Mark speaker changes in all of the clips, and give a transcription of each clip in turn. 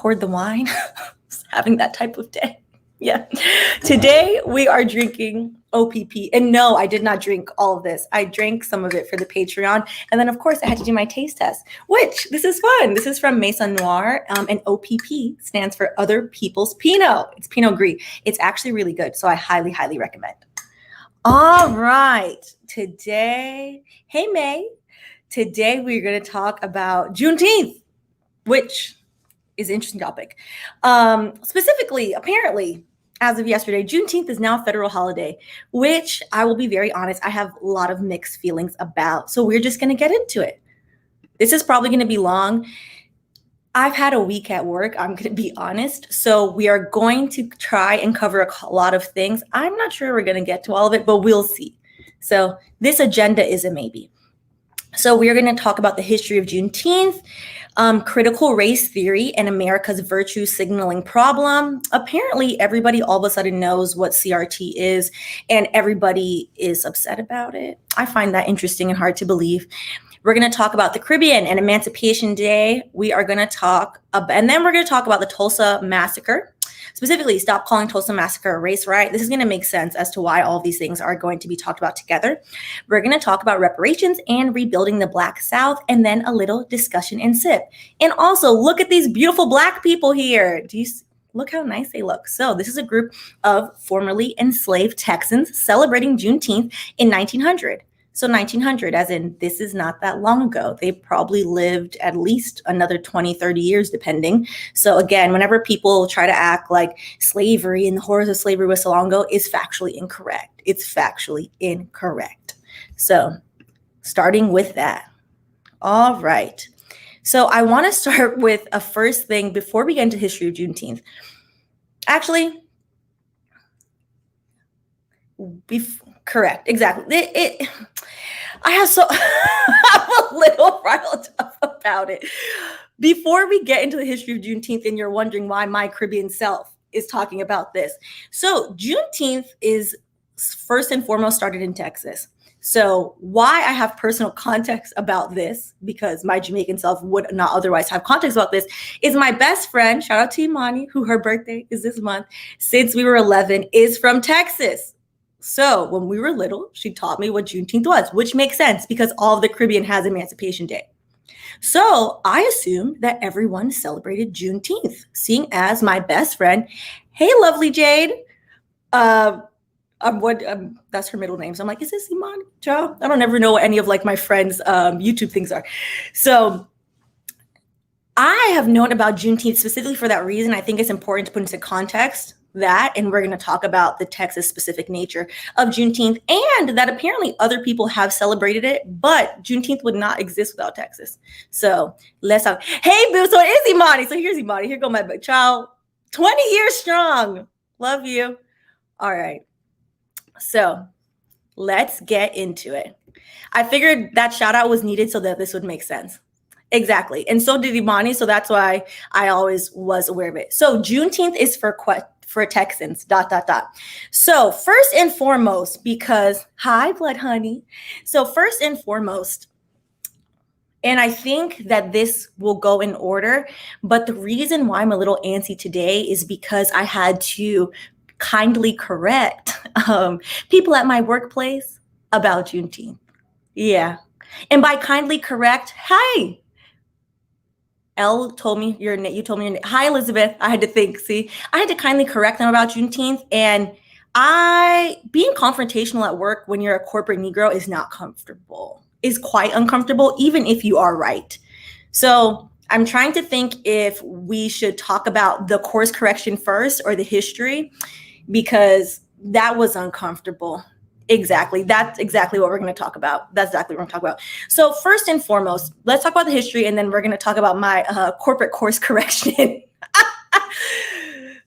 Speaker 1: poured the wine. Having that type of day. Yeah. Today we are drinking OPP. And no, I did not drink all of this. I drank some of it for the Patreon. And then, of course, I had to do my taste test, which this is fun. This is from Maison Noir. And OPP stands for Other People's Pinot. It's Pinot Gris. It's actually really good. So I highly, highly recommend. All right. Today, hey, May. Today we're going to talk about Juneteenth, which is an interesting topic. Specifically, apparently, as of yesterday, Juneteenth is now a federal holiday, which I will be very honest, I have a lot of mixed feelings about. So we're just going to get into it. This is probably going to be long. I've had a week at work, I'm going to be honest. So we are going to try and cover a lot of things. I'm not sure we're going to get to all of it, but we'll see. So this agenda is a maybe. So we are going to talk about the history of Juneteenth, critical race theory, and America's virtue signaling problem. Apparently, everybody all of a sudden knows what CRT is, and everybody is upset about it. I find that interesting and hard to believe. We're going to talk about the Caribbean and Emancipation Day. We are going to talk about, and then we're going to talk about the Tulsa massacre. Specifically, stop calling Tulsa massacre a race riot. This is going to make sense as to why all of these things are going to be talked about together. We're going to talk about reparations and rebuilding the Black South, and then a little discussion and sip. And also, look at these beautiful Black people here. Do you look how nice they look? So this is a group of formerly enslaved Texans celebrating Juneteenth in 1900. So 1900, as in this is not that long ago. They probably lived at least another 20, 30 years, depending. So again, whenever people try to act like slavery and the horrors of slavery was so long ago, is factually incorrect. It's factually incorrect. So starting with that. All right. So I want to start with a first thing before we get into history of Juneteenth. Actually, correct. Exactly. I have I'm a little riled up about it. Before we get into the history of Juneteenth, and you're wondering why my Caribbean self is talking about this. So Juneteenth is first and foremost started in Texas. So why I have personal context about this, because my Jamaican self would not otherwise have context about this, is my best friend, shout out to Imani, who her birthday is this month, since we were 11, is from Texas. So when we were little, she taught me what Juneteenth was, which makes sense because all of the Caribbean has Emancipation Day. So I assumed that everyone celebrated Juneteenth, seeing as my best friend, hey, lovely Jade, that's her middle name. So I'm like, is this Imani? Joe? I don't ever know what any of like my friends' YouTube things are. So I have known about Juneteenth specifically for that reason. I think it's important to put into context that, and we're going to talk about the Texas specific nature of Juneteenth, and that apparently other people have celebrated it, but Juneteenth would not exist without Texas. So let's have, hey boo, so it is Imani. So here's Imani. Here go my big child. 20 years strong. Love you. All right. So let's get into it. I figured that shout out was needed so that this would make sense. Exactly. And so did Imani. So that's why I always was aware of it. So Juneteenth is for Texans, ... So first and foremost, because, hi, blood honey. So first and foremost, and I think that this will go in order, but the reason why I'm a little antsy today is because I had to kindly correct people at my workplace about Juneteenth. Yeah. And by kindly correct, hi. Elle told me your name. You told me your name. Hi, Elizabeth. I had to think. See, I had to kindly correct them about Juneteenth. And being confrontational at work when you're a corporate Negro is not comfortable, is quite uncomfortable, even if you are right. So I'm trying to think if we should talk about the course correction first or the history, because that was uncomfortable. Exactly. That's exactly what we're going to talk about. That's exactly what we're going to talk about. So first and foremost, let's talk about the history, and then we're going to talk about my corporate course correction,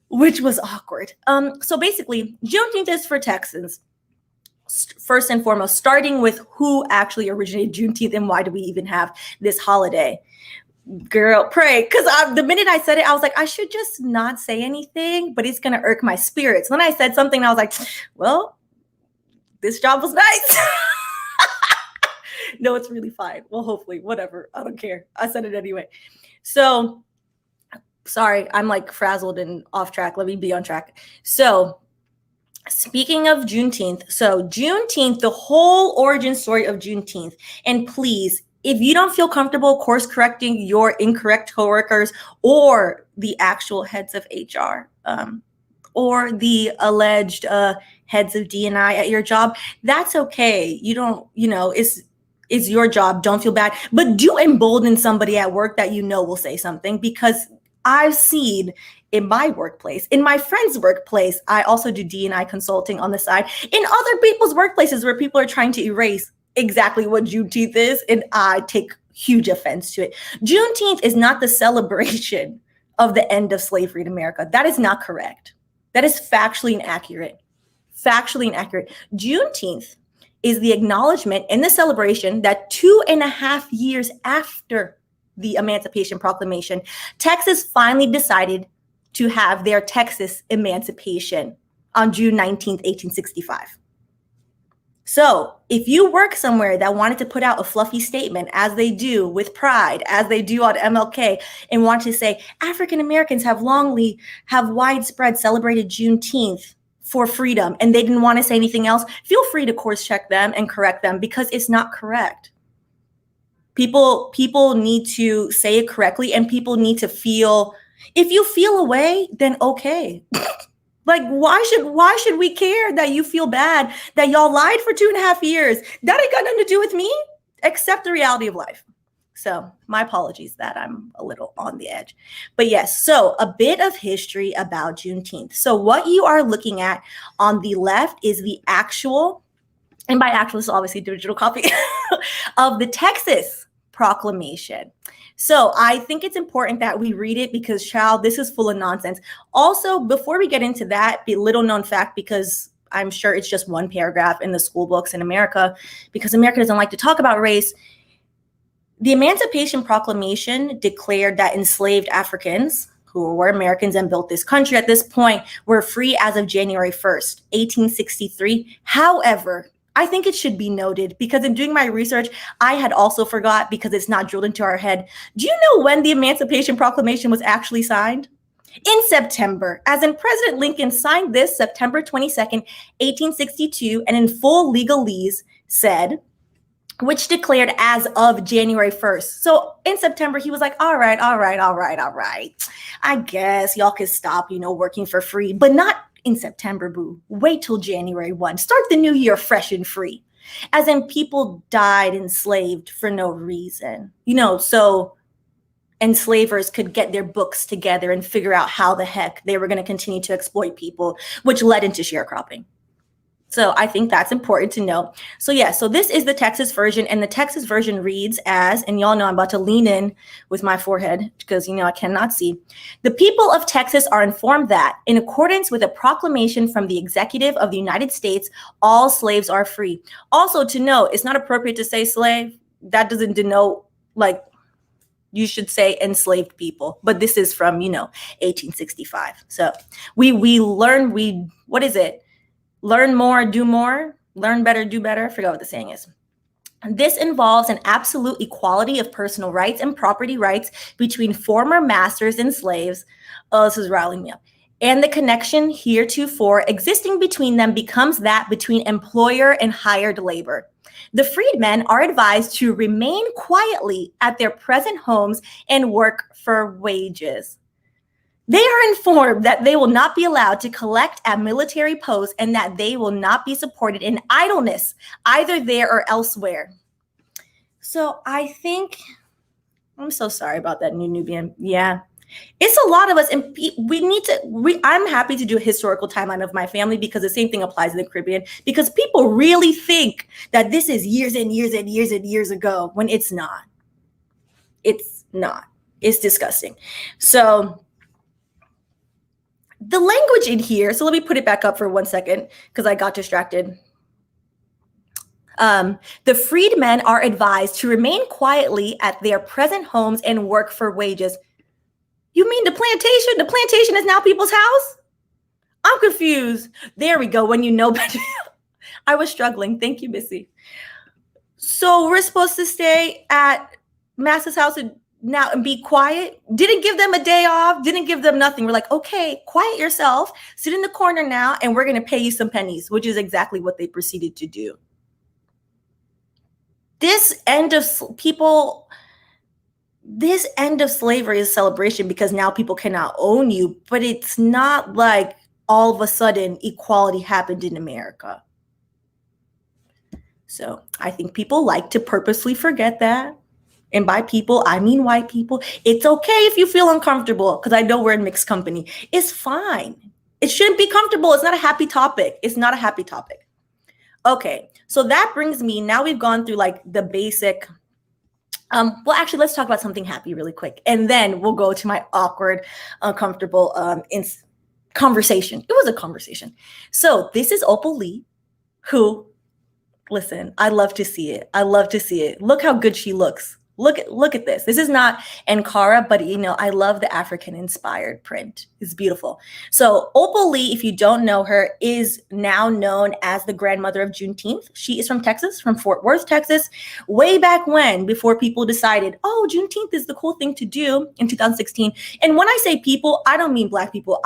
Speaker 1: which was awkward. So basically, Juneteenth is for Texans. First and foremost, starting with who actually originated Juneteenth and why do we even have this holiday. Girl, pray. Because the minute I said it, I was like, I should just not say anything, but it's going to irk my spirits. Then I said something and I was like, well, this job was nice. No, it's really fine. Well, hopefully, whatever. I don't care. I said it anyway. So Sorry, I'm like frazzled and off track. Let me be on track. So speaking of Juneteenth, the whole origin story of Juneteenth, and please, if you don't feel comfortable course correcting your incorrect coworkers or the actual heads of HR, or the alleged heads of D&I at your job, that's okay. You don't, it's your job. Don't feel bad, but do embolden somebody at work that will say something, because I've seen in my workplace, in my friend's workplace, I also do D&I consulting on the side, in other people's workplaces where people are trying to erase exactly what Juneteenth is, and I take huge offense to it. Juneteenth is not the celebration of the end of slavery in America. That is not correct. That is factually inaccurate. Factually inaccurate. Juneteenth is the acknowledgement and the celebration that 2.5 years after the Emancipation Proclamation, Texas finally decided to have their Texas emancipation on June 19th, 1865. So if you work somewhere that wanted to put out a fluffy statement, as they do with Pride, as they do on MLK, and want to say African Americans have widespread celebrated Juneteenth for freedom, and they didn't want to say anything else, feel free to course check them and correct them, because it's not correct. People need to say it correctly, and people need to feel, if you feel a way, then okay. Like, why should we care that you feel bad that y'all lied for 2.5 years? That ain't got nothing to do with me, except the reality of life. So my apologies that I'm a little on the edge. But yes, so a bit of history about Juneteenth. So what you are looking at on the left is the actual, and by actual is obviously digital copy, of the Texas Proclamation. So I think it's important that we read it, because, child, this is full of nonsense. Also, before we get into that, the little known fact, because I'm sure it's just one paragraph in the school books in America, because America doesn't like to talk about race. The Emancipation Proclamation declared that enslaved Africans, who were Americans and built this country at this point, were free as of January 1st, 1863. However, I think it should be noted, because in doing my research, I had also forgot, because it's not drilled into our head. Do you know when the Emancipation Proclamation was actually signed? In September, as in President Lincoln signed this September 22nd, 1862, and in full legalese said, which declared as of January 1st. So in September, he was like, all right. I guess y'all can stop, working for free, but not in September, boo. Wait till January 1. Start the new year fresh and free. As in, people died enslaved for no reason. So enslavers could get their books together and figure out how the heck they were going to continue to exploit people, which led into sharecropping. So I think that's important to know. So yeah, so this is the Texas version, and the Texas version reads as, and y'all know I'm about to lean in with my forehead because, I cannot see. The people of Texas are informed that, in accordance with a proclamation from the executive of the United States, all slaves are free. Also to note, it's not appropriate to say slave. That doesn't denote, you should say enslaved people, but this is from, 1865. So what is it? Learn more, do more, learn better, do better. I forgot what the saying is. This involves an absolute equality of personal rights and property rights between former masters and slaves. Oh, this is riling me up. And the connection heretofore existing between them becomes that between employer and hired labor. The freedmen are advised to remain quietly at their present homes and work for wages. They are informed that they will not be allowed to collect at military posts and that they will not be supported in idleness, either there or elsewhere. So I think, I'm so sorry about that, New Nubian. Yeah, it's a lot of us, and I'm happy to do a historical timeline of my family, because the same thing applies in the Caribbean, because people really think that this is years and years and years and years ago, when it's not. It's not. It's disgusting. So the language in here, so let me put it back up for 1 second because I got distracted. The freedmen are advised to remain quietly at their present homes and work for wages. You mean the plantation? The plantation is now people's house? I'm confused. There we go. When you know better. I was struggling. Thank you, Missy. So we're supposed to stay at Master's house and now and be quiet. Didn't give them a day off, didn't give them nothing. We're like, okay, quiet yourself, sit in the corner now, and we're going to pay you some pennies, which is exactly what they proceeded to do. This end of slavery is a celebration because now people cannot own you, but it's not like all of a sudden equality happened in America. So I think people like to purposely forget that. And by people, I mean white people. It's okay if you feel uncomfortable, because I know we're in mixed company. It's fine. It shouldn't be comfortable. It's not a happy topic. It's not a happy topic. Okay, so that brings me, now we've gone through like the basic, well, actually, let's talk about something happy really quick. And then we'll go to my awkward, uncomfortable conversation. It was a conversation. So this is Opal Lee, who, listen, I love to see it. I love to see it. Look how good she looks. Look at this. This is not Ankara, but I love the African inspired print. It's beautiful. So Opal Lee, if you don't know her, is now known as the grandmother of Juneteenth. She is from Texas, from Fort Worth, Texas, way back when, before people decided, oh, Juneteenth is the cool thing to do in 2016. And when I say people, I don't mean Black people.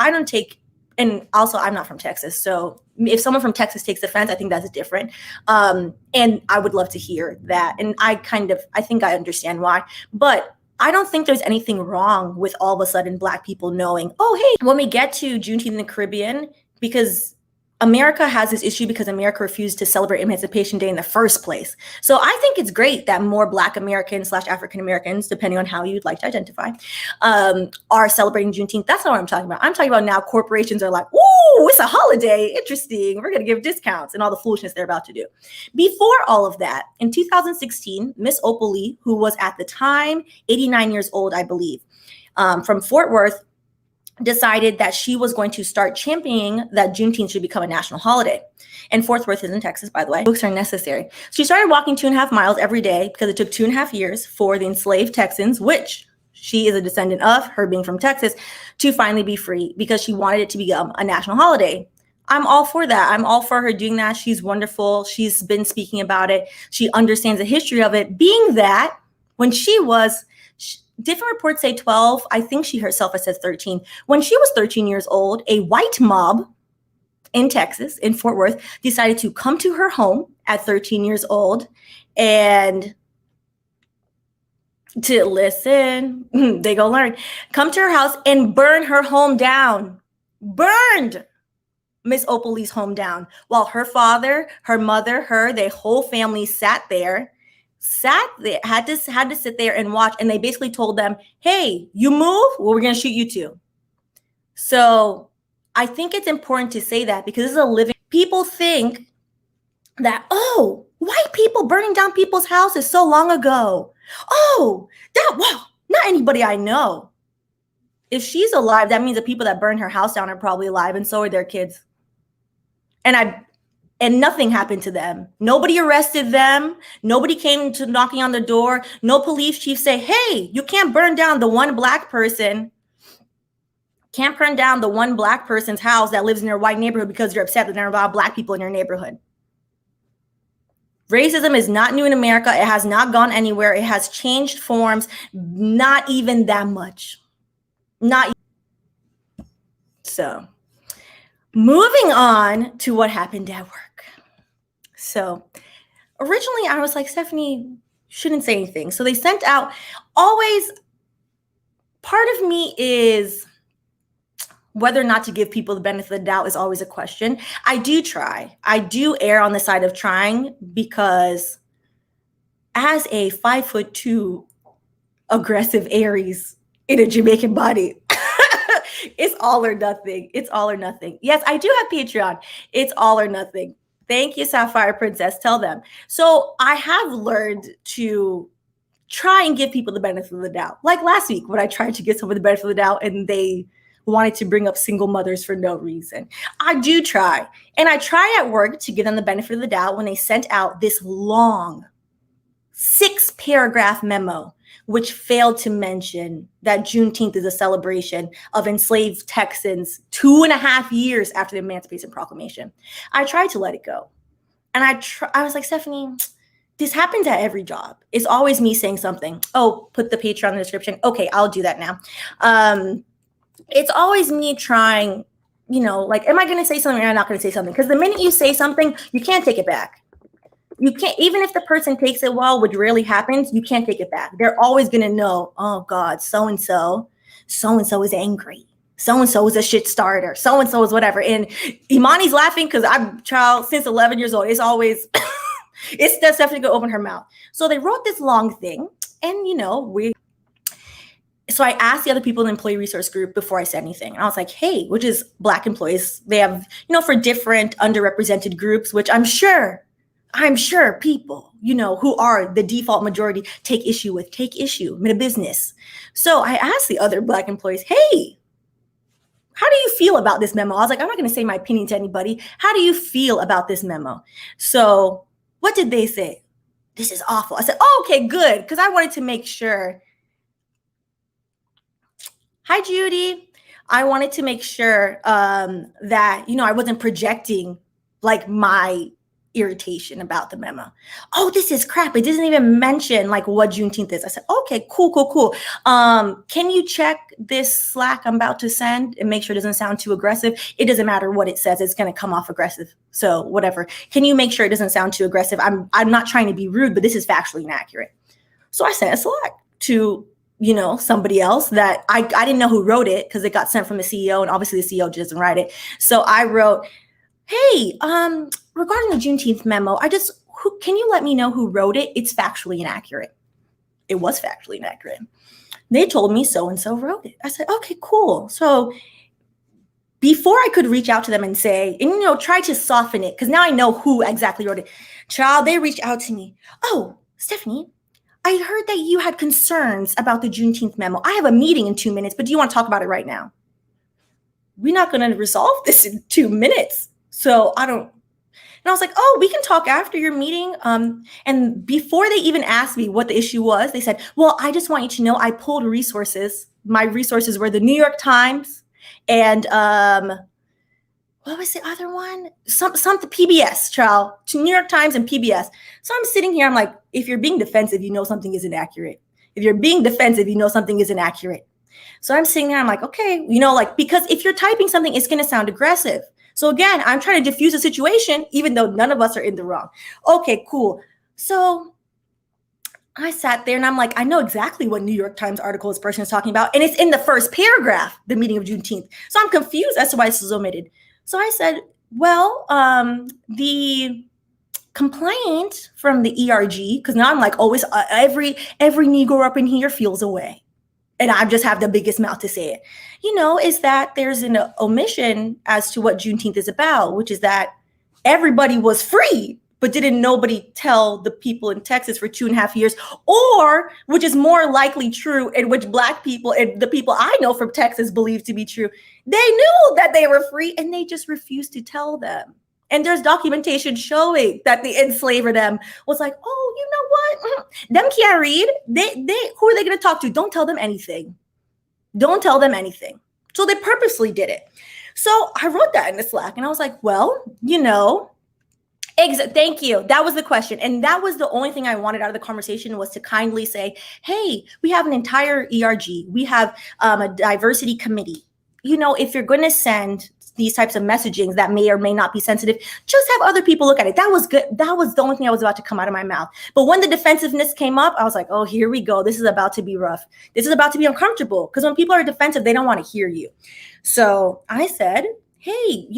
Speaker 1: And also I'm not from Texas. So if someone from Texas takes offense, I think that's different. And I would love to hear that. And I think I understand why, but I don't think there's anything wrong with all of a sudden Black people knowing, oh, hey, when we get to Juneteenth in the Caribbean, because America has this issue because America refused to celebrate Emancipation Day in the first place. So I think it's great that more Black Americans / African Americans, depending on how you'd like to identify, are celebrating Juneteenth. That's not what I'm talking about. I'm talking about now corporations are like, ooh, it's a holiday. Interesting. We're going to give discounts and all the foolishness they're about to do. Before all of that, in 2016, Miss Opal Lee, who was at the time 89 years old, I believe, from Fort Worth, decided that she was going to start championing that Juneteenth should become a national holiday. And Fort Worth is in Texas, by the way. Books are necessary. She started walking 2.5 miles every day because it took 2.5 years for the enslaved Texans, which she is a descendant of, her being from Texas, to finally be free because she wanted it to become a national holiday. I'm all for that. I'm all for her doing that. She's wonderful. She's been speaking about it. She understands the history of it, being that when she was different reports say 12. I think she herself has said 13. When she was 13 years old, a white mob in Texas, in Fort Worth, decided to come to her home at 13 years old and to listen, they go learn, come to her house and burn her home down. Burned Miss Opal Lee's home down while her father, her mother, their whole family sat there, had to sit there and watch. And they basically told them, hey, you move, well, we're going to shoot you too. So I think it's important to say that because this is a living, people think that, oh, white people burning down people's houses so long ago. Oh, not anybody I know. If she's alive, that means the people that burned her house down are probably alive, and so are their kids. And nothing happened to them. Nobody arrested them. Nobody came to knocking on the door. No police chief say, hey, you can't burn down the one Black person. Can't burn down the one Black person's house that lives in your white neighborhood because you're upset that there are a lot of Black people in your neighborhood. Racism is not new in America. It has not gone anywhere. It has changed forms, not even that much. So moving on to what happened at work. So originally I was like, Stephanie, shouldn't say anything. So they sent out, always, part of me is whether or not to give people the benefit of the doubt is always a question. I do try. I do err on the side of trying because as a 5'2" aggressive Aries in a Jamaican body, it's all or nothing. It's all or nothing. Yes, I do have Patreon. It's all or nothing. Thank you, Sapphire Princess. Tell them. So I have learned to try and give people the benefit of the doubt. Like last week when I tried to give someone the benefit of the doubt and they wanted to bring up single mothers for no reason. I do try. And I try at work to give them the benefit of the doubt when they sent out this long 6-paragraph memo, which failed to mention that Juneteenth is a celebration of enslaved Texans 2.5 years after the Emancipation Proclamation. I tried to let it go. And I was like, Stephanie, this happens at every job. It's always me saying something. Oh, put the Patreon in the description. Okay, I'll do that now. It's always me trying, like, am I going to say something or am I not going to say something? Because the minute you say something, you can't take it back. You can't, even if the person takes it well, which rarely happens, you can't take it back. They're always going to know, oh God, so-and-so is angry. So-and-so is a shit starter. So-and-so is whatever. And Imani's laughing because I'm child since 11 years old. It's always, it's definitely going to open her mouth. So they wrote this long thing and, so I asked the other people in the employee resource group before I said anything. And I was like, hey, which is Black employees, they have, for different underrepresented groups, which I'm sure people, who are the default majority take issue. I'm in a business. So I asked the other Black employees, hey, how do you feel about this memo? I was like, I'm not going to say my opinion to anybody. How do you feel about this memo? So what did they say? This is awful. I said, oh, okay, good. Because I wanted to make sure. Hi, Judy. I wanted to make sure that, I wasn't projecting like my irritation about the memo. Oh, this is crap. It doesn't even mention like what Juneteenth is. I said, okay, cool. Can you check this Slack I'm about to send and make sure it doesn't sound too aggressive? It doesn't matter what it says. It's going to come off aggressive. So whatever. Can you make sure it doesn't sound too aggressive? I'm not trying to be rude, but this is factually inaccurate. So I sent a Slack to somebody else that I didn't know who wrote it because it got sent from the CEO and obviously the CEO doesn't write it. So I wrote, hey, regarding the Juneteenth memo, can you let me know who wrote it? It's factually inaccurate. It was factually inaccurate. They told me so-and-so wrote it. I said, okay, cool. So before I could reach out to them and say, and try to soften it, because now I know who exactly wrote it. Child, they reached out to me. Oh, Stephanie, I heard that you had concerns about the Juneteenth memo. I have a meeting in 2 minutes, but do you want to talk about it right now? We're not going to resolve this in 2 minutes. So I was like, oh, we can talk after your meeting. And before they even asked me what the issue was, they said, well, I just want you to know I pulled resources. My resources were the New York Times and what was the other one? Some PBS, child, to New York Times and PBS. So I'm sitting here, I'm like, if you're being defensive, something isn't accurate. If you're being defensive, something isn't accurate. So I'm sitting there, I'm like, okay, because if you're typing something, it's going to sound aggressive. So again, I'm trying to diffuse the situation, even though none of us are in the wrong. Okay, cool. So I sat there and I'm like, I know exactly what New York Times article this person is talking about. And it's in the first paragraph, the meeting of Juneteenth. So I'm confused as to why this is omitted. So I said, well, the complaint from the ERG, because now I'm like, always every Negro up in here feels away. And I just have the biggest mouth to say it, is that there's an omission as to what Juneteenth is about, which is that everybody was free, but didn't nobody tell the people in Texas for 2.5 years, or which is more likely true, in which Black people and the people I know from Texas believe to be true, they knew that they were free and they just refused to tell them. And there's documentation showing that the enslaver them was like, oh, you know what? Them can't read. They who are they going to talk to? Don't tell them anything. Don't tell them anything. So they purposely did it. So I wrote that in the Slack and I was like, well, thank you. That was the question. And that was the only thing I wanted out of the conversation was to kindly say, hey, we have an entire ERG. We have a diversity committee. If you're going to send these types of messagings that may or may not be sensitive, just have other people look at it. That was good. That was the only thing that was about to come out of my mouth. But when the defensiveness came up, I was like, oh, here we go. This is about to be rough. This is about to be uncomfortable. Because when people are defensive, they don't want to hear you. So I said, hey,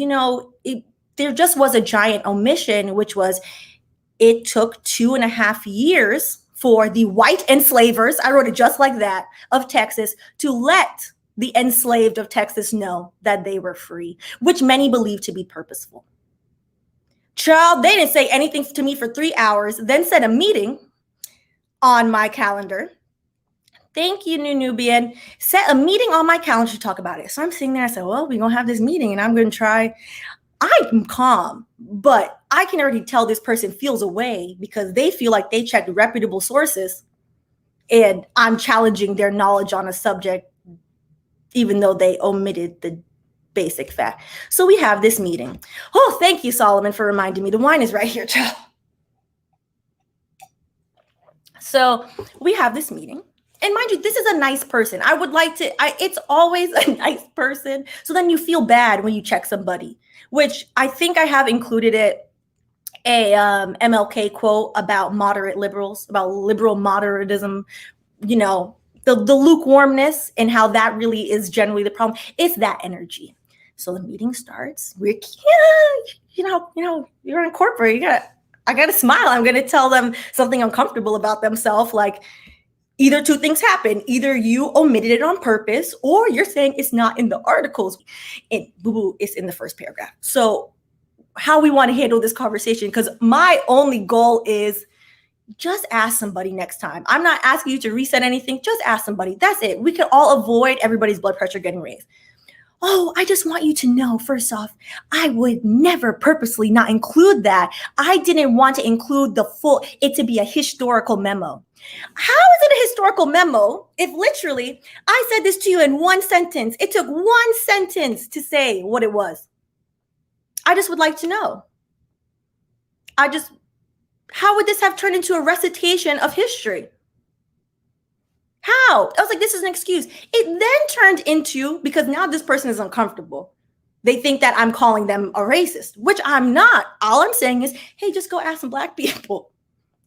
Speaker 1: there just was a giant omission, which was it took 2.5 years for the white enslavers, I wrote it just like that, of Texas to let the enslaved of Texas know that they were free, which many believe to be purposeful. Child, they didn't say anything to me for 3 hours, then set a meeting on my calendar. Thank you, New Nubian. Set a meeting on my calendar to talk about it. So I'm sitting there, I said, well, we're going to have this meeting and I'm going to try. I'm calm, but I can already tell this person feels away because they feel like they checked reputable sources and I'm challenging their knowledge on a subject even though they omitted the basic fact. So we have this meeting. Oh, thank you, Solomon, for reminding me. The wine is right here, child. So we have this meeting. And mind you, this is a nice person. I would like to, it's always a nice person. So then you feel bad when you check somebody, which I think I have included a MLK quote about moderate liberals, about liberal moderatism, you know, the lukewarmness and how that really is generally the problem. It's that energy. So the meeting starts. We're, you're in corporate. I got to smile. I'm going to tell them something uncomfortable about themselves. Like, either two things happen. Either you omitted it on purpose, or you're saying it's not in the articles. And boo-boo, it's in the first paragraph. So how we want to handle this conversation, because my only goal is just ask somebody next time. I'm not asking you to reset anything. Just ask somebody. That's it. We can all avoid everybody's blood pressure getting raised. Oh, I just want you to know, first off, I would never purposely not include that. I didn't want to include it to be a historical memo. How is it a historical memo if literally I said this to you in one sentence? It took one sentence to say what it was. I just would like to know. How would this have turned into a recitation of history? How? I was like, this is an excuse. It then turned into, because now this person is uncomfortable. They think that I'm calling them a racist, which I'm not. All I'm saying is, hey, just go ask some Black people.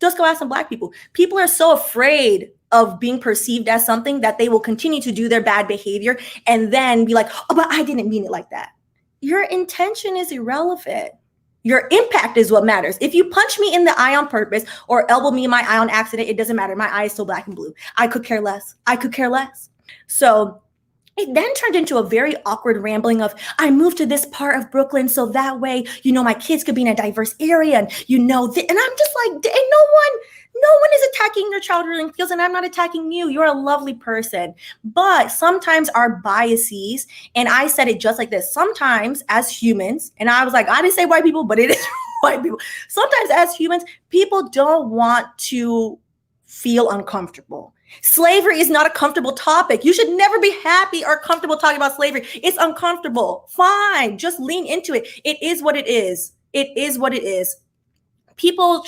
Speaker 1: Just go ask some Black people. People are so afraid of being perceived as something that they will continue to do their bad behavior and then be like, oh, but I didn't mean it like that. Your intention is irrelevant. Your impact is what matters. If you punch me in the eye on purpose or elbow me in my eye on accident, it doesn't matter. My eye is still black and blue. I could care less. So it then turned into a very awkward rambling of, I moved to this part of Brooklyn so that way, my kids could be in a diverse area. And and I'm just like, and no one is attacking your child-rearing skills, and I'm not attacking you. You're a lovely person. But sometimes our biases, and I said it just like this, sometimes as humans, and I was like, I didn't say white people, but it is white people. Sometimes as humans, people don't want to feel uncomfortable. Slavery is not a comfortable topic. You should never be happy or comfortable talking about slavery. It's uncomfortable. Fine. Just lean into it. It is what it is. It is what it is. People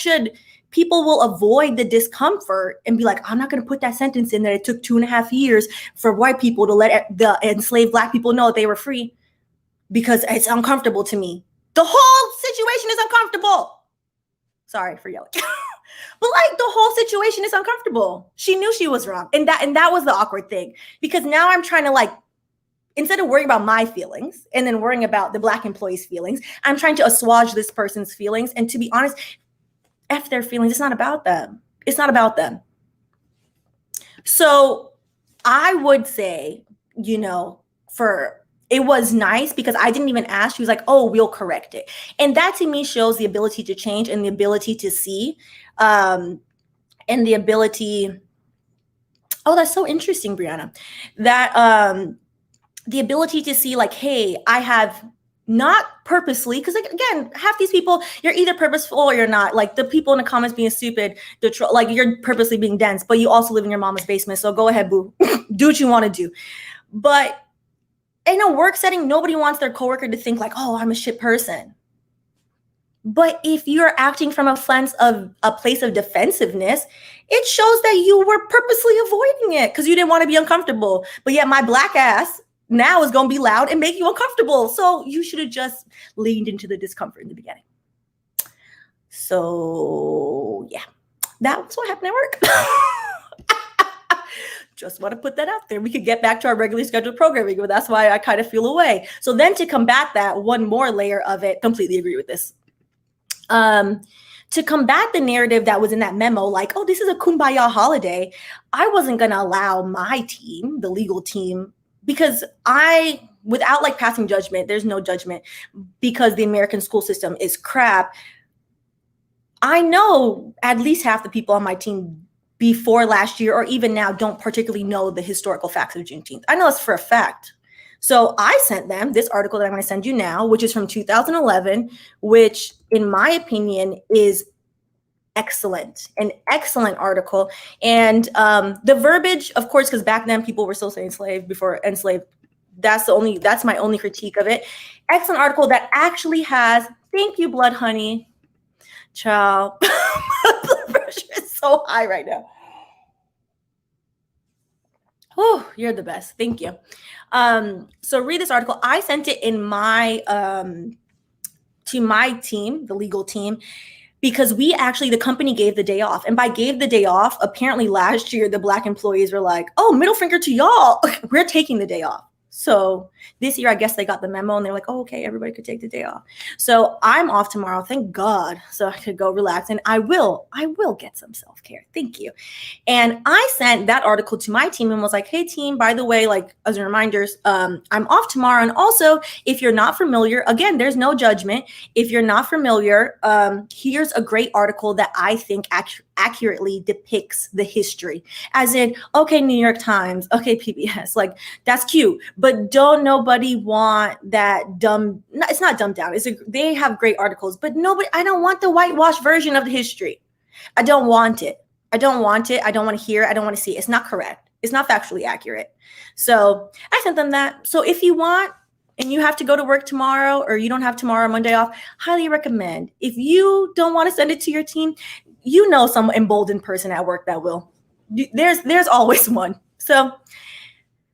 Speaker 1: will avoid the discomfort and be like, I'm not going to put that sentence in that it took 2.5 years for white people to let the enslaved Black people know they were free because it's uncomfortable to me. The whole situation is uncomfortable. Sorry for yelling. But like the whole situation is uncomfortable. She knew she was wrong. And that was the awkward thing, because now I'm trying to instead of worrying about my feelings and then worrying about the Black employees' feelings, I'm trying to assuage this person's feelings. And to be honest, F their feelings. It's not about them. It's not about them. So I would say, it was nice because I didn't even ask. She was like, oh, we'll correct it. And that to me shows the ability to change and the ability to see and the ability. Oh, that's so interesting, Brianna, that the ability to see like, hey, I have not purposely, because again, half these people, you're either purposeful or you're not. Like the people in the comments being stupid, like you're purposely being dense, but you also live in your mama's basement. So go ahead, boo, do what you want to do. But in a work setting, nobody wants their coworker to think like, oh, I'm a shit person. But if you're acting from a place of defensiveness, it shows that you were purposely avoiding it because you didn't want to be uncomfortable. But yet my Black ass now is going to be loud and make you uncomfortable. So you should have just leaned into the discomfort in the beginning. So yeah, that was what happened at work. Just want to put that out there. We could get back to our regularly scheduled programming, but that's why I kind of feel away. So then to combat that, one more layer of it, completely agree with this. To combat the narrative that was in that memo, like, oh, this is a kumbaya holiday, I wasn't going to allow my team, the legal team, because without like passing judgment, there's no judgment, because the American school system is crap. I know at least half the people on my team before last year or even now don't particularly know the historical facts of Juneteenth. I know this for a fact. So I sent them this article that I'm going to send you now, which is from 2011, which in my opinion is excellent, an excellent article. And the verbiage, of course, because back then people were still saying slave before enslaved. That's my only critique of it. Excellent article that actually has, thank you, blood honey. Child, blood pressure is so high right now. Oh, you're the best. Thank you. So read this article. I sent it in my to my team, the legal team, because the company gave the day off. And by gave the day off, apparently last year, the Black employees were like, oh, middle finger to y'all. We're taking the day off. So this year, I guess they got the memo and they're like, oh, okay, everybody could take the day off. So I'm off tomorrow, thank God. So I could go relax, and I will get some self-care. Thank you. And I sent that article to my team and was like, hey team, by the way, like as a reminder, I'm off tomorrow. And also, if you're not familiar, again, there's no judgment. If you're not familiar, here's a great article that I think accurately depicts the history. As in, okay, New York Times, okay, PBS, like that's cute, but don't nobody want that dumb, it's not dumbed down. They have great articles, but I don't want the whitewashed version of the history. I don't want it. I don't want to hear it. I don't want to see it. It's not correct. It's not factually accurate. So I sent them that. So if you want, and you have to go to work tomorrow, or you don't have tomorrow, Monday off, highly recommend. If you don't want to send it to your team, you know some emboldened person at work that will. There's always one. So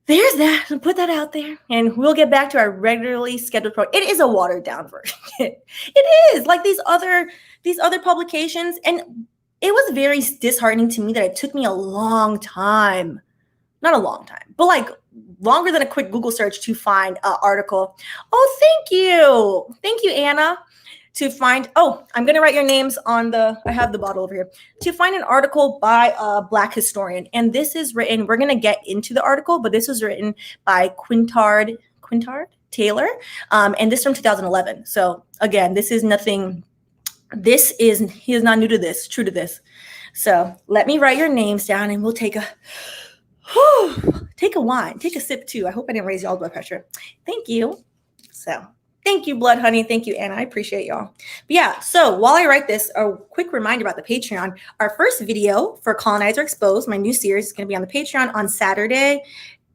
Speaker 1: there's that. I'll put that out there, and we'll get back to our regularly scheduled program. It is a watered down version. It is like these other publications, and it was very disheartening to me that it took me a long time, not a long time, but like longer than a quick Google search to find an article. Oh, thank you, Anna. To find, I'm going to write your names on I have the bottle over here, to find an article by a Black historian. And this is written, we're going to get into the article, but this was written by Quintard Taylor. And this from 2011. So again, he is not new to this, true to this. So let me write your names down, and we'll take a wine, take a sip too. I hope I didn't raise y'all's blood pressure. Thank you. So thank you, Blood Honey. Thank you, Anna. I appreciate y'all. But yeah, so while I write this, a quick reminder about the Patreon. Our first video for Colonizer Exposed, my new series, is going to be on the Patreon on Saturday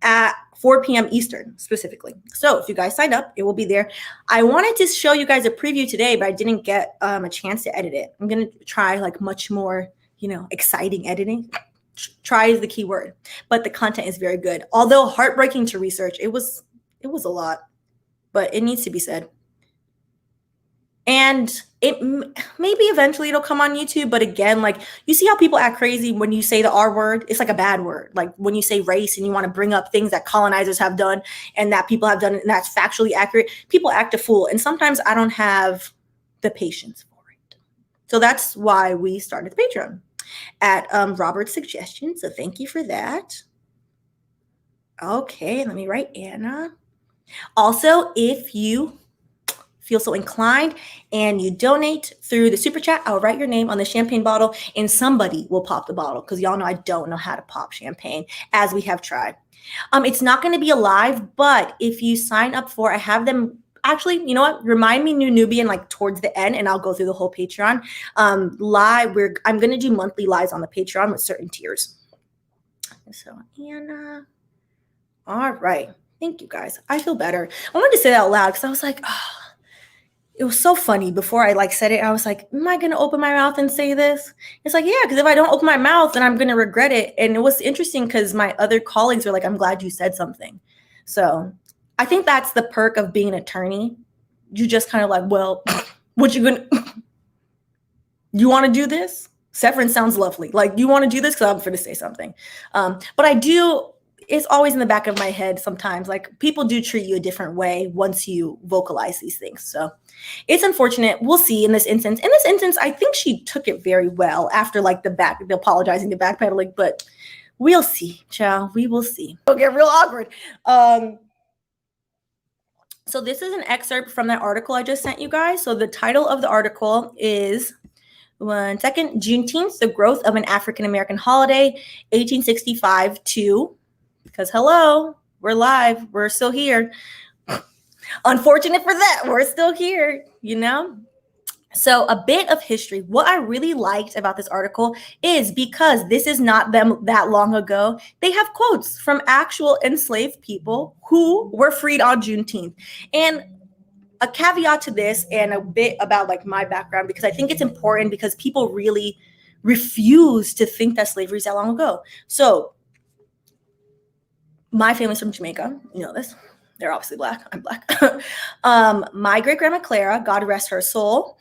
Speaker 1: at 4 p.m. Eastern specifically. So if you guys signed up, it will be there. I wanted to show you guys a preview today, but I didn't get a chance to edit it. I'm going to try like much more, exciting editing. Try is the key word, but the content is very good. Although heartbreaking to research, it was a lot. But it needs to be said. And it maybe eventually it'll come on YouTube. But again, like you see how people act crazy when you say the R word. It's like a bad word. Like when you say race and you want to bring up things that colonizers have done and that people have done and that's factually accurate, people act a fool. And sometimes I don't have the patience for it. So that's why we started the Patreon at Robert's suggestion. So thank you for that. Okay, let me write Anna. Also, if you feel so inclined and you donate through the super chat, I'll write your name on the champagne bottle and somebody will pop the bottle, because y'all know I don't know how to pop champagne, as we have tried. It's not going to be a live, but if you sign up I have them. Actually, you know what? Remind me, New Nubian, like towards the end, and I'll go through the whole Patreon live. I'm going to do monthly lives on the Patreon with certain tiers. So, Anna. All right. Thank you, guys. I feel better. I wanted to say that out loud because I was like, it was so funny. Before I said it, I was like, am I going to open my mouth and say this? It's like, yeah, because if I don't open my mouth, then I'm going to regret it. And it was interesting because my other colleagues were like, I'm glad you said something. So I think that's the perk of being an attorney. You just kind of like, well, what you going to, you want to do this? Severance sounds lovely. Like, you want to do this? Because I'm going to say something. But I do. It's always in the back of my head sometimes, like people do treat you a different way once you vocalize these things. So it's unfortunate. We'll see in this instance. In this instance, I think she took it very well after like the apologizing, the backpedaling, but we'll see, child. We will see. It'll get real awkward. So this is an excerpt from that article I just sent you guys. So the title of the article is, one second, Juneteenth, the Growth of an African-American Holiday, 1865 to... Because hello, we're live. We're still here. Unfortunate for that, we're still here, So a bit of history. What I really liked about this article is because this is not them that long ago, they have quotes from actual enslaved people who were freed on Juneteenth. And a caveat to this and a bit about like my background, because I think it's important because people really refuse to think that slavery is that long ago. So My family's from Jamaica. You know this. They're obviously Black. I'm Black. My great-grandma Clara, God rest her soul,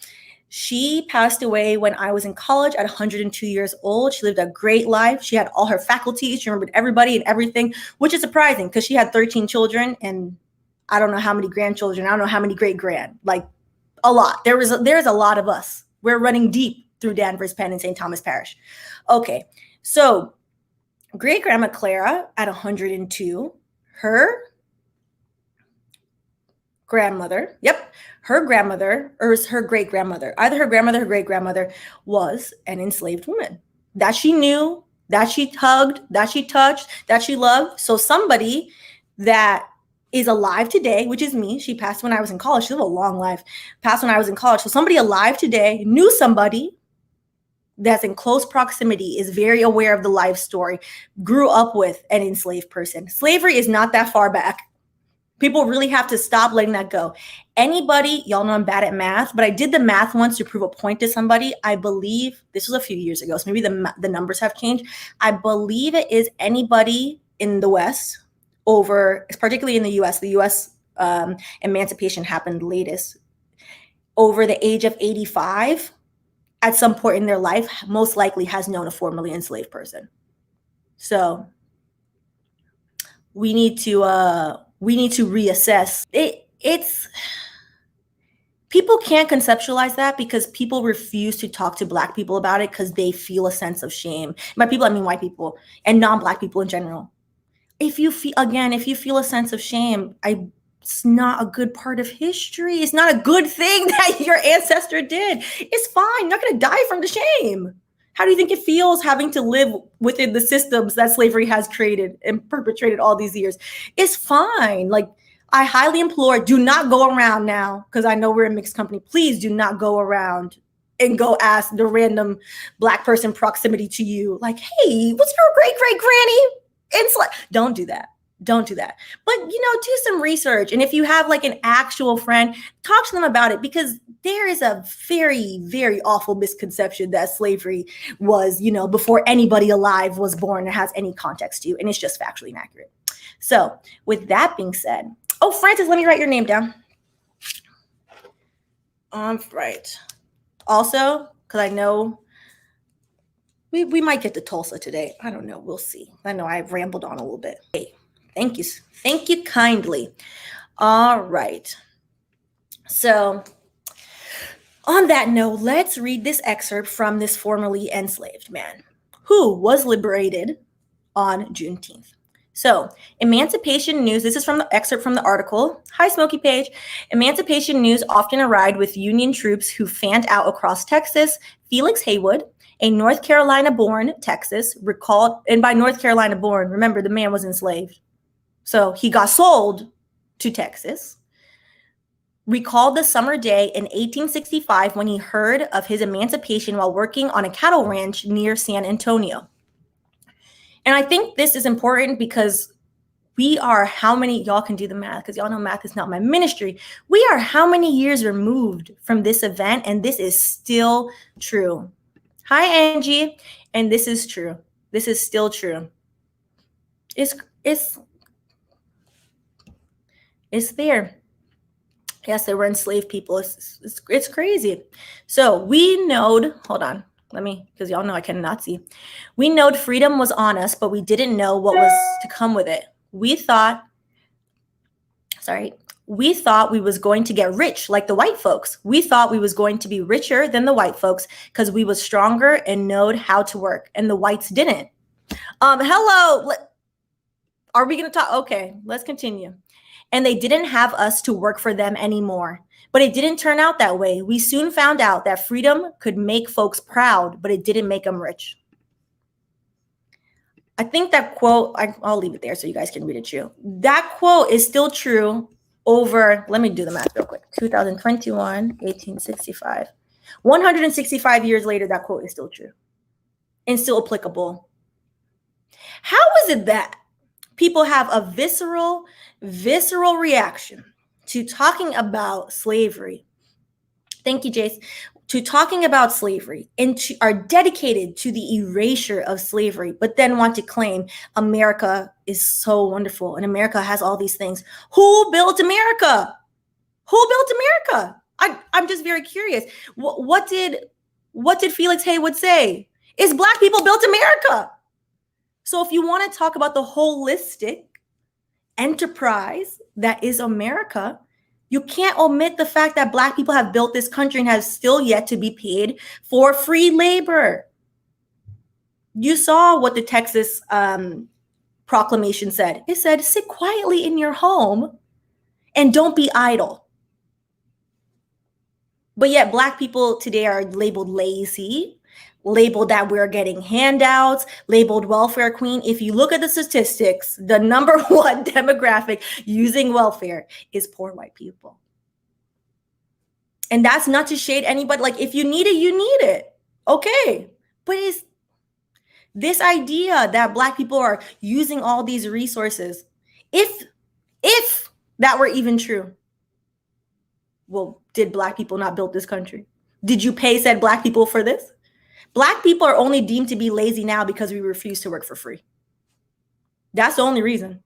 Speaker 1: she passed away when I was in college at 102 years old. She lived a great life. She had all her faculties. She remembered everybody and everything, which is surprising because she had 13 children and I don't know how many grandchildren. I don't know how many great-grand. Like a lot. There's a lot of us. We're running deep through Danvers, Penn, and St. Thomas Parish. Okay, so great-grandma Clara at 102, her grandmother, her grandmother, or her great-grandmother, either her grandmother or her great-grandmother, was an enslaved woman that she knew, that she hugged, that she touched, that she loved. So somebody that is alive today, which is me, she passed when I was in college. She lived a long life, passed when I was in college. So somebody alive today knew somebody that's in close proximity, is very aware of the life story, grew up with an enslaved person. Slavery is not that far back. People really have to stop letting that go. Anybody, y'all know I'm bad at math, but I did the math once to prove a point to somebody. I believe this was a few years ago, so maybe the numbers have changed. I believe it is anybody in the West over, particularly in the US emancipation happened latest, over the age of 85, at some point in their life, most likely has known a formerly enslaved person. So we need to reassess it. It's people can't conceptualize that because people refuse to talk to Black people about it because they feel a sense of shame. By people, I mean white people and non-Black people in general. If you feel a sense of shame, it's not a good part of history. It's not a good thing that your ancestor did. It's fine. You're not going to die from the shame. How do you think it feels having to live within the systems that slavery has created and perpetrated all these years? It's fine. Like, I highly implore, do not go around now, because I know we're in mixed company. Please do not go around and go ask the random Black person proximity to you, like, hey, what's your great-great-granny? Don't do that. Don't do that. But, do some research. And if you have like an actual friend, talk to them about it, because there is a very, very awful misconception that slavery was, before anybody alive was born or has any context to you. And it's just factually inaccurate. So with that being said, Francis, let me write your name down. Right. Also, because I know we might get to Tulsa today. I don't know. We'll see. I know I've rambled on a little bit. Hey, thank you. Thank you kindly. All right. So on that note, let's read this excerpt from this formerly enslaved man who was liberated on Juneteenth. So, Emancipation News, this is from the excerpt from the article. Hi, Smokey Page. Emancipation News often arrived with Union troops who fanned out across Texas. Felix Haywood, a North Carolina-born Texas, recalled, and by North Carolina-born, remember, the man was enslaved. So he got sold to Texas. Recalled the summer day in 1865 when he heard of his emancipation while working on a cattle ranch near San Antonio. And I think this is important because we are how many, y'all can do the math because y'all know math is not my ministry. We are how many years removed from this event, and this is still true. Hi, Angie. And this is true. This is still true. It's there. Yes, there were enslaved people. It's crazy. So we knowed, hold on. Because y'all know I cannot see. We knowed freedom was on us, but we didn't know what was to come with it. We thought we was going to get rich like the white folks. We thought we was going to be richer than the white folks because we was stronger and knowed how to work, and the whites didn't. Hello. Are we going to talk? Okay, let's continue. And they didn't have us to work for them anymore. But it didn't turn out that way. We soon found out that freedom could make folks proud, but it didn't make them rich. I think that quote, I'll leave it there so you guys can read it too. That quote is still true over, let me do the math real quick, 2021, 1865. 165 years later, that quote is still true and still applicable. How is it that people have a visceral reaction to talking about slavery? Thank you, Jace. to talking about slavery and are dedicated to the erasure of slavery, but then want to claim America is so wonderful and America has all these things. Who built America? Who built America? I'm just very curious. What did Felix Haywood say? Is Black people built America. So if you want to talk about the holistic enterprise that is America, you can't omit the fact that Black people have built this country and have still yet to be paid for free labor. You saw what the Texas proclamation said. It said, sit quietly in your home and don't be idle. But yet Black people today are labeled lazy, labeled that we're getting handouts, labeled welfare queen. If you look at the statistics, the number one demographic using welfare is poor white people. And that's not to shade anybody. Like, if you need it, you need it. Okay. But it's this idea that Black people are using all these resources. If that were even true, well, did Black people not build this country? Did you pay said Black people for this? Black people are only deemed to be lazy now because we refuse to work for free. That's the only reason.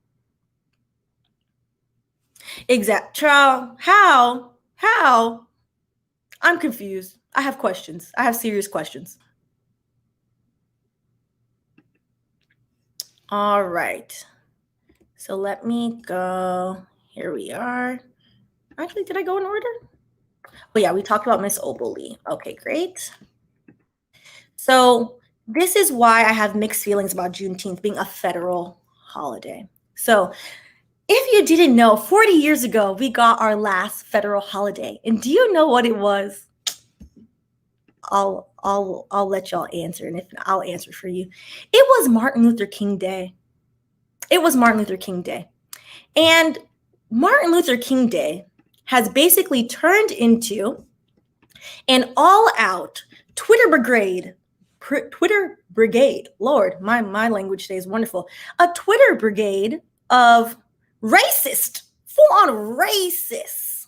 Speaker 1: Exact. How? I'm confused. I have questions. I have serious questions. All right. So let me go. Here we are. Actually, did I go in order? Oh yeah, we talked about Miss Opal Lee. Okay, great. So this is why I have mixed feelings about Juneteenth being a federal holiday. So if you didn't know, 40 years ago, we got our last federal holiday. And do you know what it was? I'll let y'all answer. And if not, I'll answer for you. It was Martin Luther King Day. It was Martin Luther King Day. And Martin Luther King Day has basically turned into an all-out Twitter brigade. Lord, my language today is wonderful. A Twitter brigade of racist, full-on racists,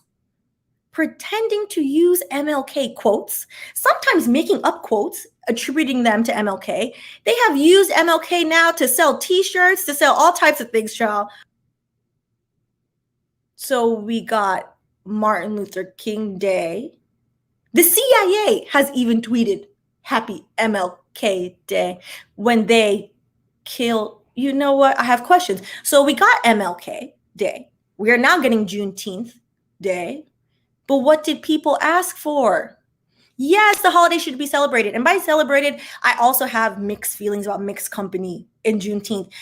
Speaker 1: pretending to use MLK quotes, sometimes making up quotes, attributing them to MLK. They have used MLK now to sell t-shirts, to sell all types of things, child. So we got Martin Luther King Day. The CIA has even tweeted Happy MLK Day when they killed. You know what? I have questions. So we got MLK Day. We are now getting Juneteenth Day. But what did people ask for? Yes, the holiday should be celebrated. And by celebrated, I also have mixed feelings about mixed company in Juneteenth.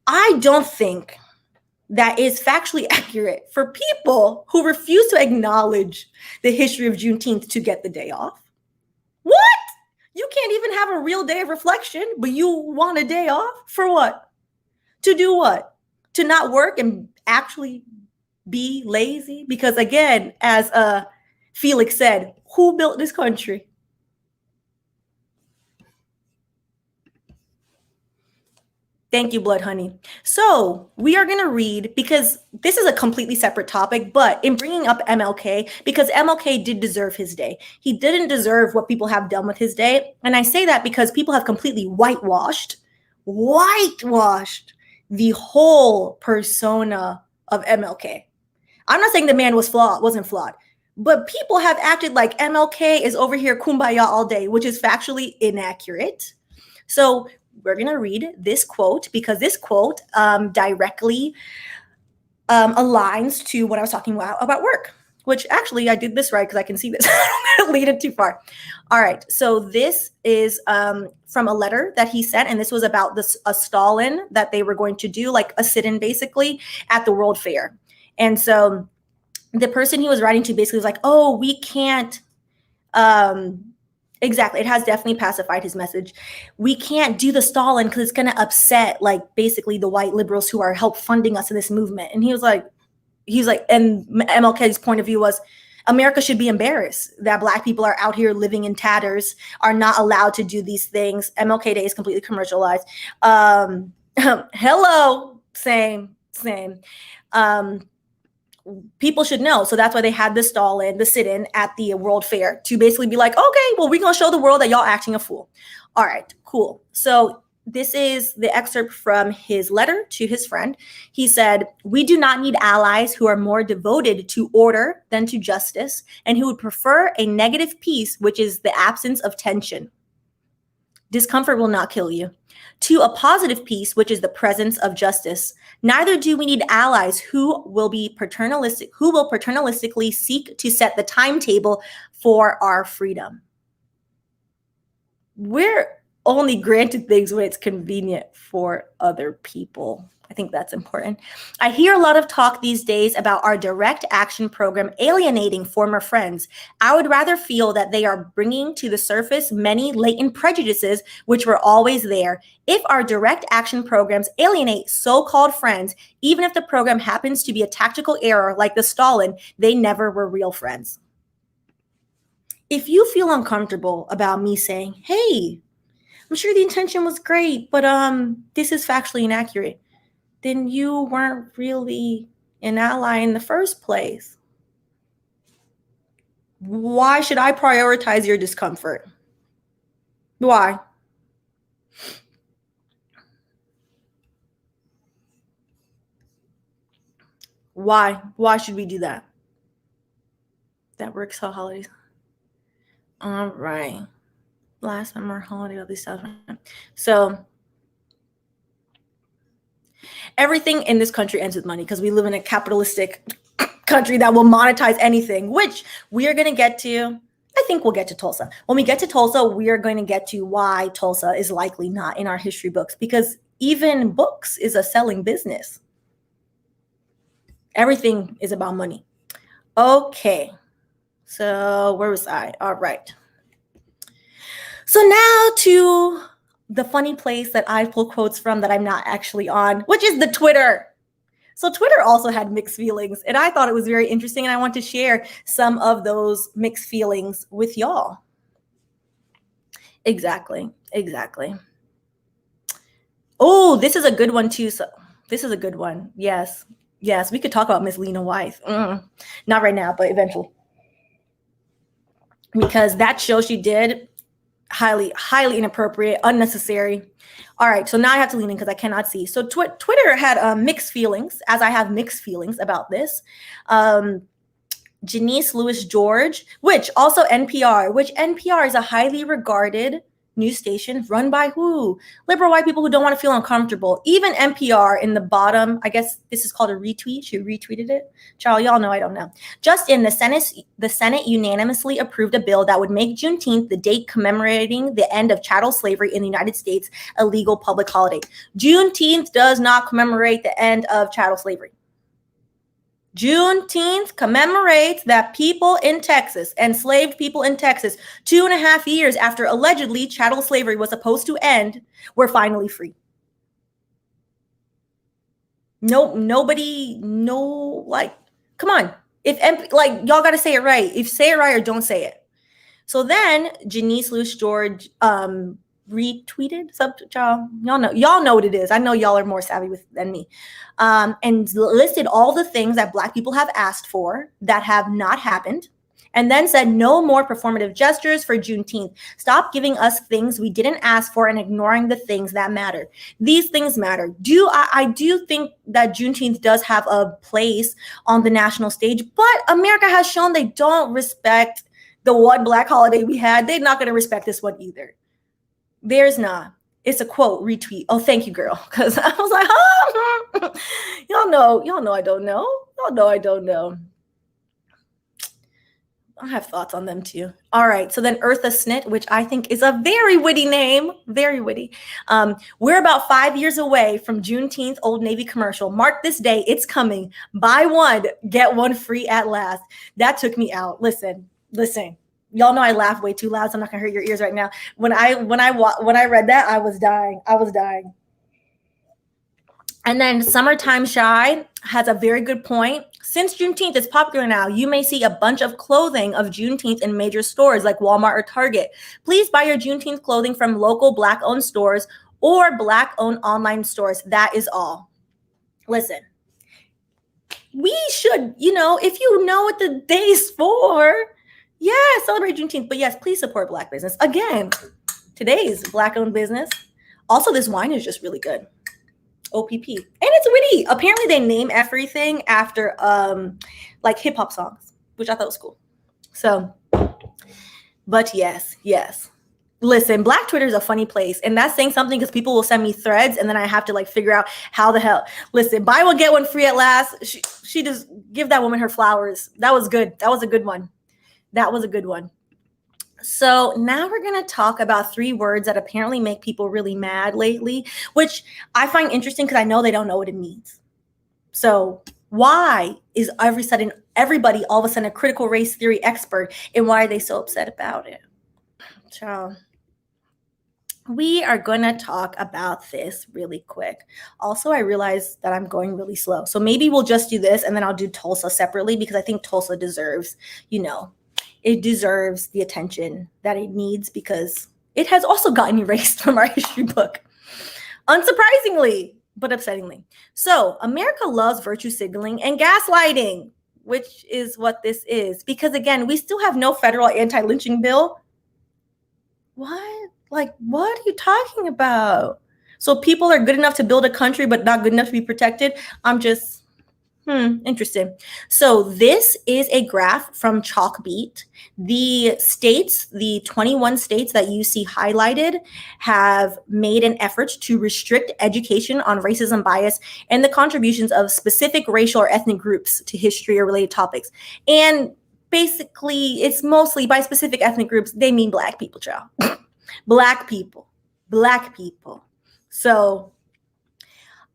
Speaker 1: I don't think that is factually accurate for people who refuse to acknowledge the history of Juneteenth to get the day off. What? You can't even have a real day of reflection, but you want a day off? For what? To do what? To not work and actually be lazy? Because again, as Felix said, who built this country? Thank you, Blood Honey. So we are going to read, because this is a completely separate topic, but in bringing up MLK, because MLK did deserve his day. He didn't deserve what people have done with his day. And I say that because people have completely whitewashed the whole persona of MLK. I'm not saying the man wasn't flawed, but people have acted like MLK is over here kumbaya all day, which is factually inaccurate. So we're going to read this quote because this quote directly aligns to what I was talking about work, which actually I did this right because I can see this. I don't want to lead it too far. All right. So this is from a letter that he sent, and this was about a Stalin that they were going to do, like a sit-in basically at the World Fair. And so the person he was writing to basically was like, oh, we can't, exactly. It has definitely pacified his message. We can't do the Stalin because it's going to upset, like, basically the white liberals who are help funding us in this movement. And he was like, and MLK's point of view was, America should be embarrassed that Black people are out here living in tatters, are not allowed to do these things. MLK Day is completely commercialized. Hello, same. People should know. So that's why they had the the sit-in at the World Fair to basically be like, okay, well, we're going to show the world that y'all acting a fool. All right, cool. So this is the excerpt from his letter to his friend. He said, "We do not need allies who are more devoted to order than to justice, and who would prefer a negative peace, which is the absence of tension. Discomfort will not kill you. To a positive peace, which is the presence of justice. Neither do we need allies who will paternalistically seek to set the timetable for our freedom." We're only granted things when it's convenient for other people. I think that's important. I hear a lot of talk these days about our direct action program alienating former friends. I would rather feel that they are bringing to the surface many latent prejudices which were always there. If our direct action programs alienate so-called friends, even if the program happens to be a tactical error like the Stalin, they never were real friends. If you feel uncomfortable about me saying, hey, I'm sure the intention was great, but this is factually inaccurate, then you weren't really an ally in the first place. Why should I prioritize your discomfort? Why? Why should we do that? That works for holidays. All right. Last summer holiday of this stuff. So everything in this country ends with money because we live in a capitalistic country that will monetize anything, which we are going to get to. I think we'll get to Tulsa. When we get to Tulsa, we are going to get to why Tulsa is likely not in our history books, because even books is a selling business. Everything is about money. Okay. So where was I? All right. So now to the funny place that I pull quotes from that I'm not actually on, which is the Twitter. So Twitter also had mixed feelings, and I thought it was very interesting, and I want to share some of those mixed feelings with y'all. Exactly. Oh, this is a good one too. So this is a good one. Yes, we could talk about Miss Lena Wythe. Not right now, but eventually. Because that show she did, highly inappropriate, unnecessary. All right, so now I have to lean in because I cannot see. So Twitter had mixed feelings, as I have mixed feelings about this. Janice Lewis George, which also NPR, which NPR is a highly regarded news station run by who? Liberal white people who don't want to feel uncomfortable. Even NPR in the bottom, I guess this is called a retweet. She retweeted it. Child, y'all know I don't know. Just in, the Senate unanimously approved a bill that would make Juneteenth, the date commemorating the end of chattel slavery in the United States, a legal public holiday. Juneteenth does not commemorate the end of chattel slavery. Juneteenth commemorates that people in Texas, enslaved people in Texas, 2.5 years after allegedly chattel slavery was supposed to end, were finally free. Nobody, come on. Y'all got to say it right. If say it right or don't say it. So then Janice Lewis George retweeted y'all know what it is. I know y'all are more savvy than me, and listed all the things that Black people have asked for that have not happened, and then said no more performative gestures for Juneteenth. Stop giving us things we didn't ask for and ignoring the things that matter. These things matter. I do think that Juneteenth does have a place on the national stage, but America has shown they don't respect the one Black holiday we had. They're not going to respect this one either. There's not. It's a quote retweet. Oh, thank you, girl. Because I was like, huh? Y'all know I don't know. Y'all know I don't know. I have thoughts on them too. All right. So then Eartha Snitt, which I think is a very witty name, very witty. We're about 5 years away from Juneteenth Old Navy commercial. Mark this day. It's coming. Buy one, get one free at last. That took me out. Listen. Y'all know I laugh way too loud, so I'm not gonna hurt your ears right now. When I read that, I was dying. And then Summertime Shy has a very good point. Since Juneteenth is popular now, you may see a bunch of clothing of Juneteenth in major stores like Walmart or Target. Please buy your Juneteenth clothing from local Black-owned stores or Black-owned online stores. That is all. Listen, we should, if you know what the day's for, yeah, celebrate Juneteenth. But yes, please support Black business. Again, today's Black-owned business. Also, this wine is just really good. OPP. And it's witty. Apparently, they name everything after like hip-hop songs, which I thought was cool. So, but yes. Listen, Black Twitter is a funny place, and that's saying something because people will send me threads, and then I have to like figure out how the hell. Listen, buy one get one free at last. She just give that woman her flowers. That was good. That was a good one. So now we're going to talk about 3 words that apparently make people really mad lately, which I find interesting because I know they don't know what it means. So why is everybody all of a sudden a critical race theory expert, and why are they so upset about it? Ciao. We are going to talk about this really quick. Also, I realize that I'm going really slow. So maybe we'll just do this and then I'll do Tulsa separately because I think Tulsa deserves, it deserves the attention that it needs because it has also gotten erased from our history book. Unsurprisingly, but upsettingly. So America loves virtue signaling and gaslighting, which is what this is. Because again, we still have no federal anti-lynching bill. What? Like, what are you talking about? So people are good enough to build a country, but not good enough to be protected? I'm just, interesting. So this is a graph from Chalkbeat. The 21 states that you see highlighted have made an effort to restrict education on racism, bias, and the contributions of specific racial or ethnic groups to history or related topics. And basically, it's mostly by specific ethnic groups, they mean Black people, child. Black people. So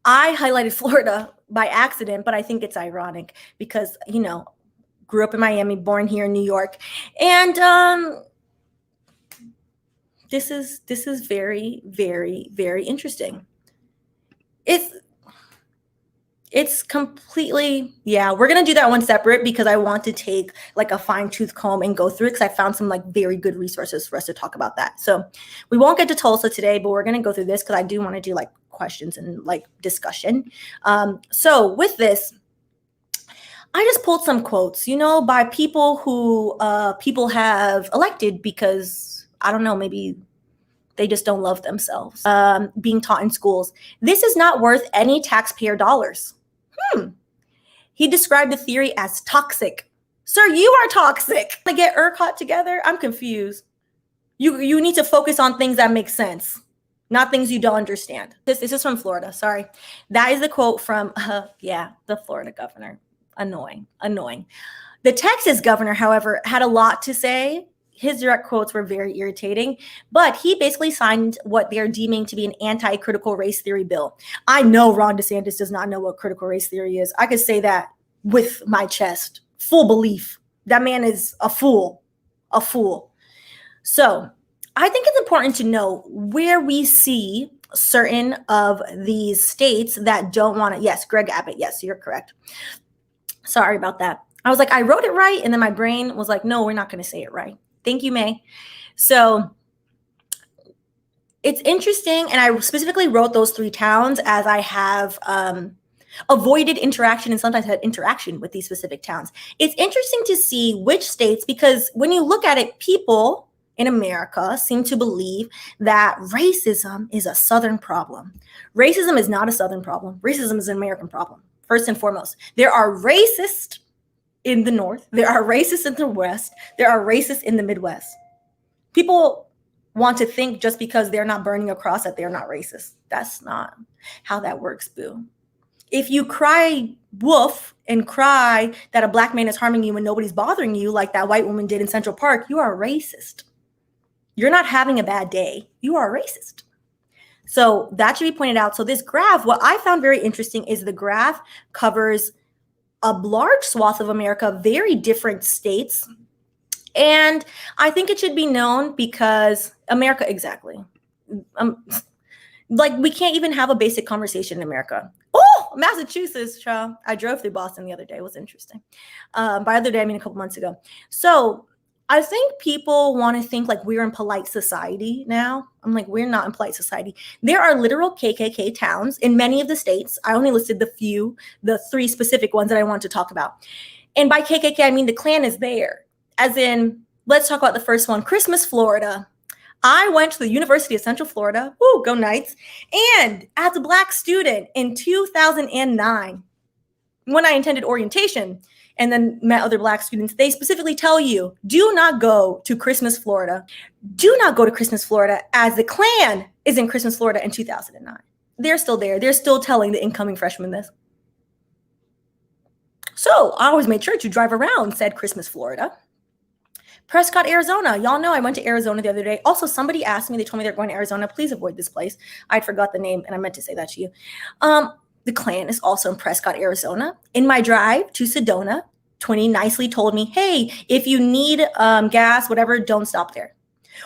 Speaker 1: I highlighted Florida by accident, but I think it's ironic because, grew up in Miami, born here in New York. And this is very, very, very interesting. It's completely, we're going to do that one separate because I want to take like a fine tooth comb and go through it because I found some like very good resources for us to talk about that. So we won't get to Tulsa today, but we're going to go through this because I do want to do like questions and like discussion. So with this, I just pulled some quotes, by people who people have elected because, I don't know, maybe they just don't love themselves, being taught in schools. This is not worth any taxpayer dollars. He described the theory as toxic. Sir, you are toxic. To get ERCOT together? I'm confused. You need to focus on things that make sense, not things you don't understand. This is from Florida. Sorry. That is the quote from, the Florida governor. Annoying. The Texas governor, however, had a lot to say. His direct quotes were very irritating, but he basically signed what they're deeming to be an anti-critical race theory bill. I know Ron DeSantis does not know what critical race theory is. I could say that with my chest, full belief. That man is a fool. So I think it's important to know where we see certain of these states that don't want it. Yes, Greg Abbott. Yes, you're correct. Sorry about that. I was like, I wrote it right. And then my brain was like, no, we're not going to say it right. Thank you, May. So it's interesting. And I specifically wrote those 3 towns as I have avoided interaction and sometimes had interaction with these specific towns. It's interesting to see which states, because when you look at it, people in America seem to believe that racism is a Southern problem. Racism is not a Southern problem. Racism is an American problem, first and foremost. There are racists in the North. There are racists in the West. There are racists in the Midwest. People want to think just because they're not burning a cross that they're not racist. That's not how that works, boo. If you cry wolf and cry that a Black man is harming you when nobody's bothering you, like that white woman did in Central Park, you are a racist. You're not having a bad day. You are a racist. So that should be pointed out. So this graph, what I found very interesting is the graph covers a large swath of America, very different states. And I think it should be known because America, exactly. Like we can't even have a basic conversation in America. Oh, Massachusetts, child. I drove through Boston the other day. It was interesting. By other day, I mean a couple months ago. So I think people want to think like we're in polite society now. I'm like, we're not in polite society. There are literal KKK towns in many of the states. I only listed the three specific ones that I want to talk about. And by KKK, I mean the Klan is there. As in, let's talk about the first one, Christmas, Florida. I went to the University of Central Florida. Woo, go Knights. And as a Black student in 2009, when I attended orientation and then met other Black students, they specifically tell you, do not go to Christmas, Florida. Do not go to Christmas, Florida, as the Klan is in Christmas, Florida in 2009. They're still there. They're still telling the incoming freshmen this. So I always made sure to drive around said Christmas, Florida. Prescott, Arizona. Y'all know I went to Arizona the other day. Also, somebody asked me, they told me they're going to Arizona. Please avoid this place. I forgot the name and I meant to say that to you. The Klan is also in Prescott, Arizona. In my drive to Sedona, 20 nicely told me, hey, if you need gas, whatever, don't stop there.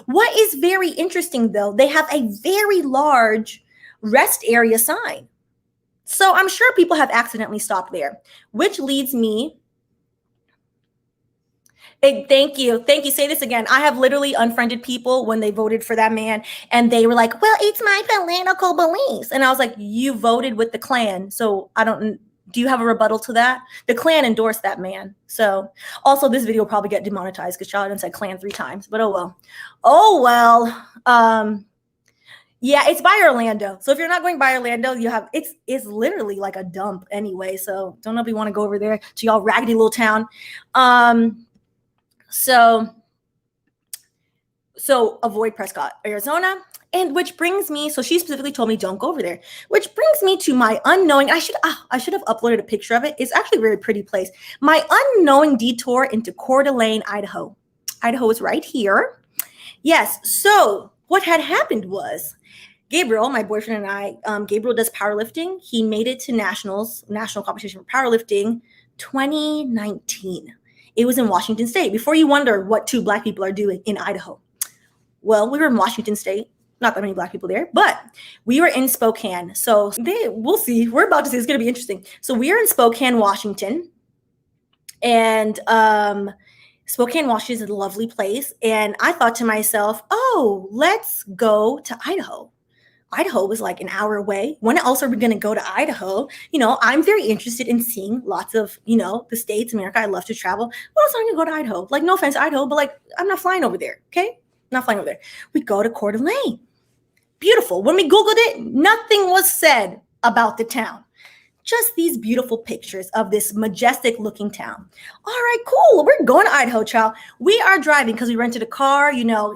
Speaker 1: What is very interesting, though, they have a very large rest area sign. So I'm sure people have accidentally stopped there, which leads me. Thank you. Thank you. Say this again. I have literally unfriended people when they voted for that man and they were like, well, it's my political beliefs. And I was like, you voted with the Klan. So do you have a rebuttal to that? The Klan endorsed that man. So also this video will probably get demonetized because Charlotte said Klan 3 times, but oh well. Oh well. Yeah, it's by Orlando. So if you're not going by Orlando, it's literally like a dump anyway. So don't know if you want to go over there to y'all raggedy little town. So avoid Prescott, Arizona. And which brings me, so she specifically told me don't go over there, which brings me to my unknowing, I should have uploaded a picture of it. It's actually a very pretty place. My unknowing detour into Coeur d'Alene, Idaho. Idaho is right here. Yes, so what had happened was Gabriel, my boyfriend, and I, Gabriel does powerlifting. He made it to national competition for powerlifting 2019. It was in Washington State. Before you wonder what 2 Black people are doing in Idaho. Well, we were in Washington State. Not that many Black people there, but we were in Spokane. So we'll see. We're about to see. It's going to be interesting. So we are in Spokane, Washington. And Spokane, Washington is a lovely place. And I thought to myself, oh, let's go to Idaho. Idaho was like an hour away. When else are we going to go to Idaho? I'm very interested in seeing lots of, the states, America. I love to travel. What else am I going to go to Idaho? Like, no offense, Idaho, but like, I'm not flying over there. Okay. Not flying over there. We go to Coeur d'Alene. Beautiful. When we Googled it, nothing was said about the town. Just these beautiful pictures of this majestic looking town. All right, cool. We're going to Idaho, child. We are driving because we rented a car.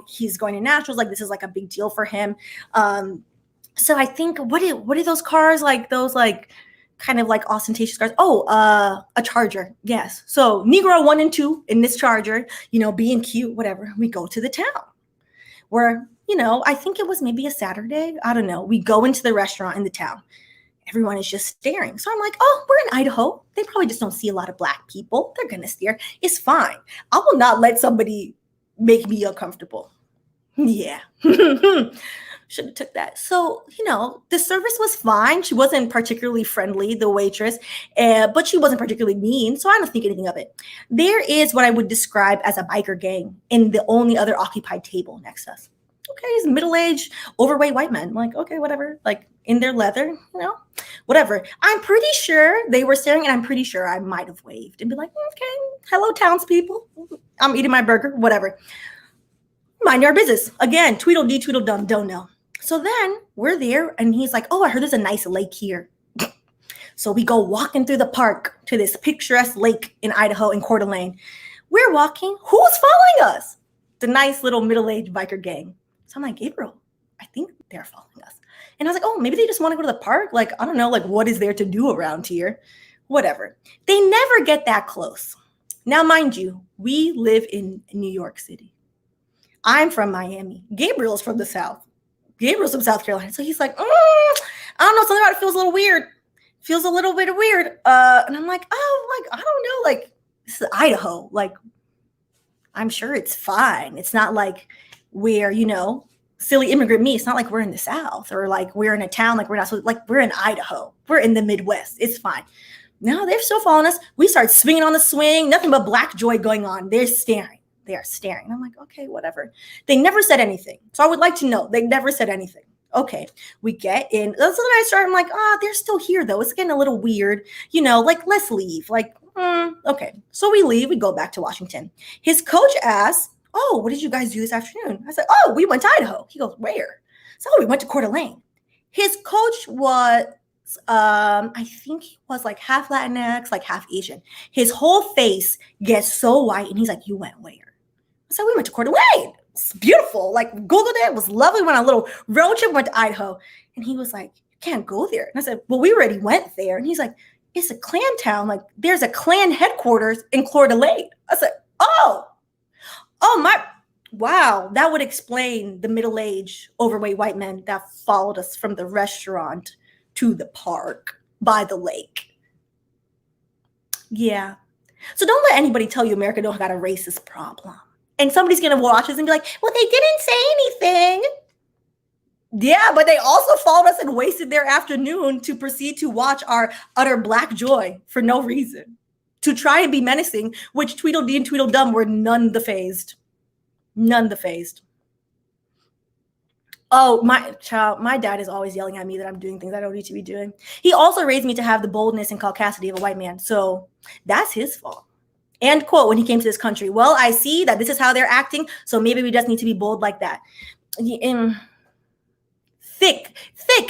Speaker 1: He's going to nationals. Like, this is like a big deal for him. So I think, what are those cars like? Those like kind of like ostentatious cars. Oh, a Charger. Yes. So Negro 1 and 2 in this Charger, being cute, whatever. We go to the town where, I think it was maybe a Saturday. I don't know. We go into the restaurant in the town. Everyone is just staring. So I'm like, oh, we're in Idaho. They probably just don't see a lot of Black people. They're going to stare. It's fine. I will not let somebody make me uncomfortable. Yeah. Should have took that. So, the service was fine. She wasn't particularly friendly, the waitress, but she wasn't particularly mean. So I don't think anything of it. There is what I would describe as a biker gang in the only other occupied table next to us. Okay, it's middle-aged, overweight white men. Like, okay, whatever. Like in their leather, whatever. I'm pretty sure they were staring, and I'm pretty sure I might have waved and be like, okay, hello, townspeople. I'm eating my burger, whatever. Mind your business. Again, Tweedledee, Tweedledum, don't know. So then we're there, and he's like, oh, I heard there's a nice lake here. So we go walking through the park to this picturesque lake in Idaho in Coeur d'Alene. We're walking. Who's following us? The nice little middle-aged biker gang. So I'm like, Gabriel, I think they're following us. And I was like, oh, maybe they just want to go to the park. Like, I don't know, like what is there to do around here? Whatever. They never get that close. Now, mind you, we live in New York City. I'm from Miami. Gabriel's from the South. Gabriel's from South Carolina. So he's like, I don't know, something about it feels a little weird. Feels a little bit weird. And I'm like, oh, like, I don't know. Like, this is Idaho. Like, I'm sure it's fine. It's not like we're, silly immigrant me. It's not like we're in the South or like we're in a town like we're not, so like we're in Idaho. We're in the Midwest. It's fine. No, they're still following us. We start swinging on the swing. Nothing but Black joy going on. They're staring. they are staring. I'm like, okay, whatever. They never said anything. So I would like to know, they never said anything. Okay, we get in. That's when I start. I'm like, they're still here though. It's getting a little weird, like, let's leave. Like, okay. So we leave. We go back to Washington. His coach asks, oh, what did you guys do this afternoon? I said, oh, we went to Idaho. He goes, where? So we went to Coeur d'Alene. His coach was, I think he was like half Latinx, like half Asian. His whole face gets so white, and he's like, you went where? I said, we went to Coeur d'Alene. It's beautiful. Like, Googled it. It was lovely. Went on a little road trip, went to Idaho. And he was like, you can't go there. And I said, well, we already went there. And he's like, it's a Klan town. Like, there's a Klan headquarters in Coeur d'Alene. I said, oh my, wow. That would explain the middle-aged, overweight white men that followed us from the restaurant to the park by the lake. Yeah. So don't let anybody tell you America don't got a racist problem. And somebody's going to watch us and be like, well, they didn't say anything. Yeah, but they also followed us and wasted their afternoon to proceed to watch our utter black joy for no reason. To try and be menacing, which Tweedledee and Tweedledum were none the phased. None the phased. Oh, my dad is always yelling at me that I'm doing things I don't need to be doing. He also raised me to have the boldness and caucasity of a white man. So that's his fault. And quote, when he came to this country, well, I see that this is how they're acting, so maybe we just need to be bold like that. Thick,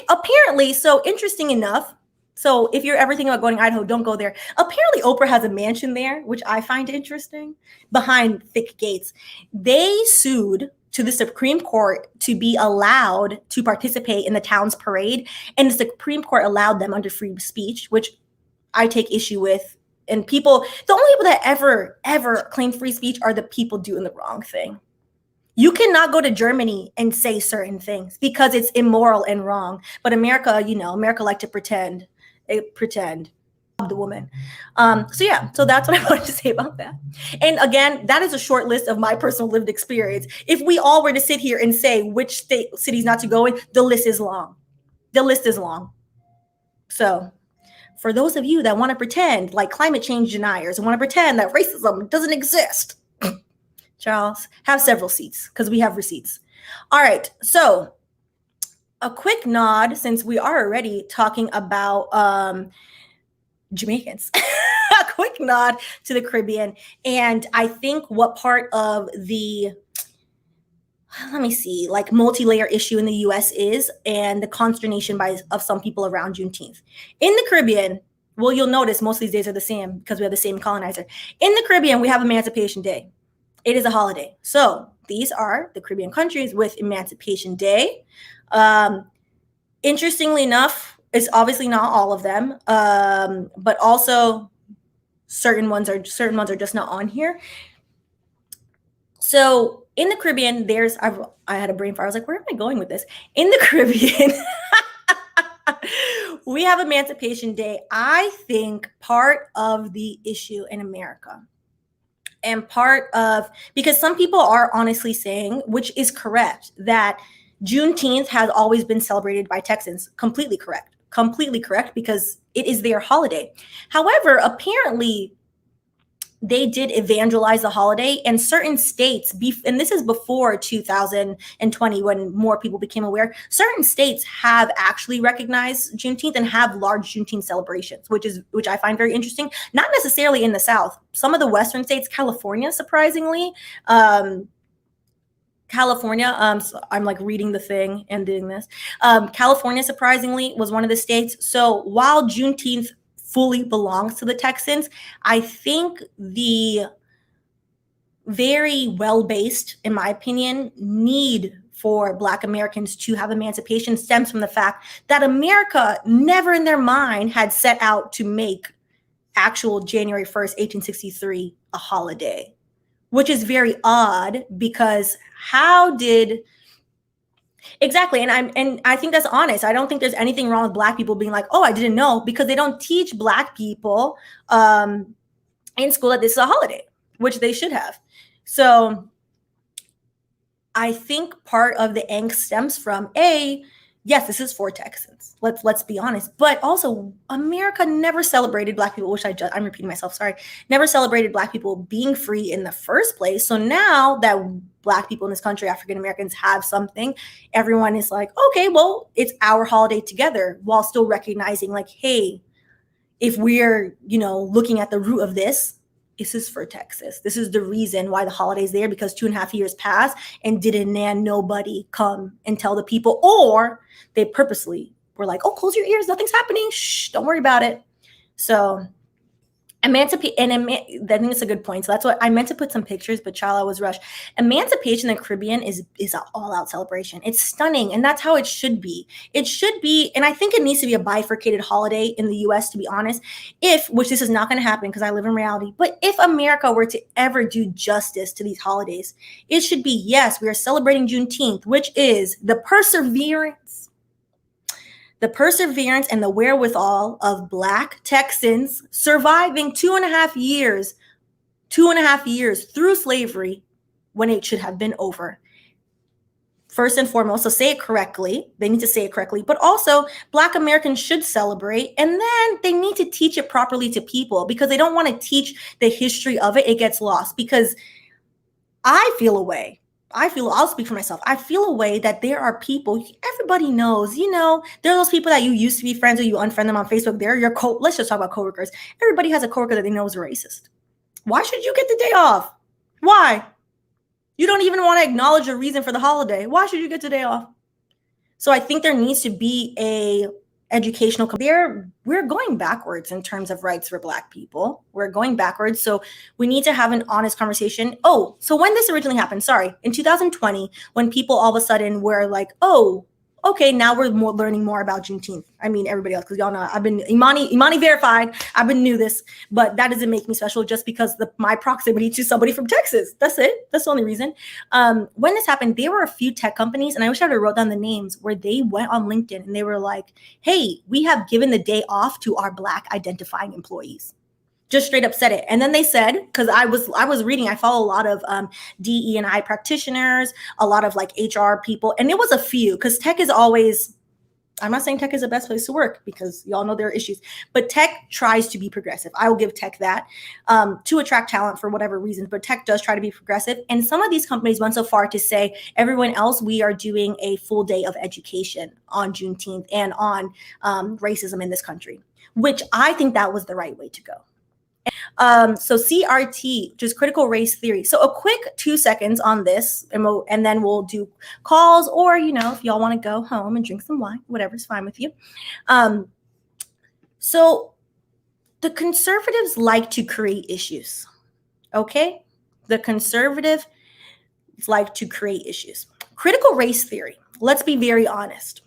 Speaker 1: apparently. So interesting enough. So if you're ever thinking about going to Idaho, don't go there. Apparently Oprah has a mansion there, which I find interesting, behind thick gates. They sued to the Supreme Court to be allowed to participate in the town's parade. And the Supreme Court allowed them under free speech, which I take issue with. And the only people that ever claim free speech are the people doing the wrong thing. You cannot go to Germany and say certain things because it's immoral and wrong. But America, America like to pretend the woman. So that's what I wanted to say about that. And again, that is a short list of my personal lived experience. If we all were to sit here and say which cities not to go in, the list is long. So for those of you that want to pretend like climate change deniers and want to pretend that racism doesn't exist, Charles, have several seats because we have receipts. All right. So a quick nod, since we are already talking about Jamaicans, a quick nod to the Caribbean. And I think what part of the, like multi-layer issue in the US is, and the consternation of some people around Juneteenth. In the Caribbean, well, you'll notice most of these days are the same because we have the same colonizer. In the Caribbean, we have Emancipation Day. It is a holiday. So these are the Caribbean countries with Emancipation Day. Interestingly enough, it's obviously not all of them, but also certain ones are just not on here. So in the Caribbean, I had a brain fire. I was like, where am I going with this? In the Caribbean, we have Emancipation Day. I think part of the issue in America, and because some people are honestly saying, which is correct, that Juneteenth has always been celebrated by Texans. Completely correct, because it is their holiday. However, apparently they did evangelize the holiday, and certain states, and this is before 2020 when more people became aware, certain states have actually recognized Juneteenth and have large Juneteenth celebrations, which I find very interesting. Not necessarily in the South. Some of the Western states, California, surprisingly, so I'm like reading the thing and doing this. California, surprisingly, was one of the states. So while Juneteenth fully belongs to the Texans, I think the very well-based, in my opinion, need for Black Americans to have emancipation stems from the fact that America never in their mind had set out to make actual January 1st, 1863 a holiday, which is very odd because exactly. And I think that's honest. I don't think there's anything wrong with Black people being like, oh, I didn't know, because they don't teach Black people in school that this is a holiday, which they should have. So I think part of the angst stems from yes, this is for Texans. Let's be honest. But also, America never celebrated Black people, which I'm repeating myself, sorry, never celebrated Black people being free in the first place. So now that Black people in this country, African Americans, have something, everyone is like, okay, well, it's our holiday together, while still recognizing like, hey, if we're, looking at the root of this is for Texas. This is the reason why the holiday's there, because 2.5 years passed and didn't nobody come and tell the people, or they purposely were like, oh, close your ears, nothing's happening. Shh, don't worry about it. So I think it's a good point. So that's what I meant to put some pictures, but child, I was rushed. Emancipation in the Caribbean is an all-out celebration. It's stunning, and that's how it should be. It should be, and I think it needs to be a bifurcated holiday in the U.S., to be honest, which this is not going to happen because I live in reality, but if America were to ever do justice to these holidays, it should be, yes, we are celebrating Juneteenth, which is the perseverance and the wherewithal of Black Texans surviving 2.5 years through slavery when it should have been over. First and foremost, so say it correctly. They need to say it correctly, but also Black Americans should celebrate, and then they need to teach it properly to people, because they don't want to teach the history of it. It gets lost, because I'll speak for myself. I feel a way that there are people, everybody knows, there are those people that you used to be friends with, you unfriend them on Facebook. They're your let's just talk about coworkers. Everybody has a coworker that they know is racist. Why should you get the day off? Why? You don't even want to acknowledge a reason for the holiday. Why should you get the day off? So I think there needs to be a educational. We're going backwards in terms of rights for Black people. We're going backwards. So we need to have an honest conversation. Oh, so when this originally happened, in 2020, when people all of a sudden were like, oh, okay, now we're learning more about Juneteenth. I mean, everybody else, because y'all know I've been Imani verified. I've been knew this, but that doesn't make me special just because my proximity to somebody from Texas. That's it. That's the only reason. When this happened, there were a few tech companies, and I wish I would have wrote down the names, where they went on LinkedIn and they were like, hey, we have given the day off to our Black identifying employees. Just straight up said it. And then they said, because I was reading, I follow a lot of DE&I practitioners, a lot of like HR people, and it was a few, because tech is always, I'm not saying tech is the best place to work, because y'all know there are issues, but tech tries to be progressive. I will give tech that, to attract talent for whatever reasons, but tech does try to be progressive. And some of these companies went so far to say, everyone else, we are doing a full day of education on Juneteenth and on racism in this country, which I think that was the right way to go. So CRT, just critical race theory. So a quick 2 seconds on this, and then we'll do calls, or, if y'all want to go home and drink some wine, whatever's fine with you. So the conservatives like to create issues, okay? The conservatives like to create issues. Critical race theory, let's be very honest,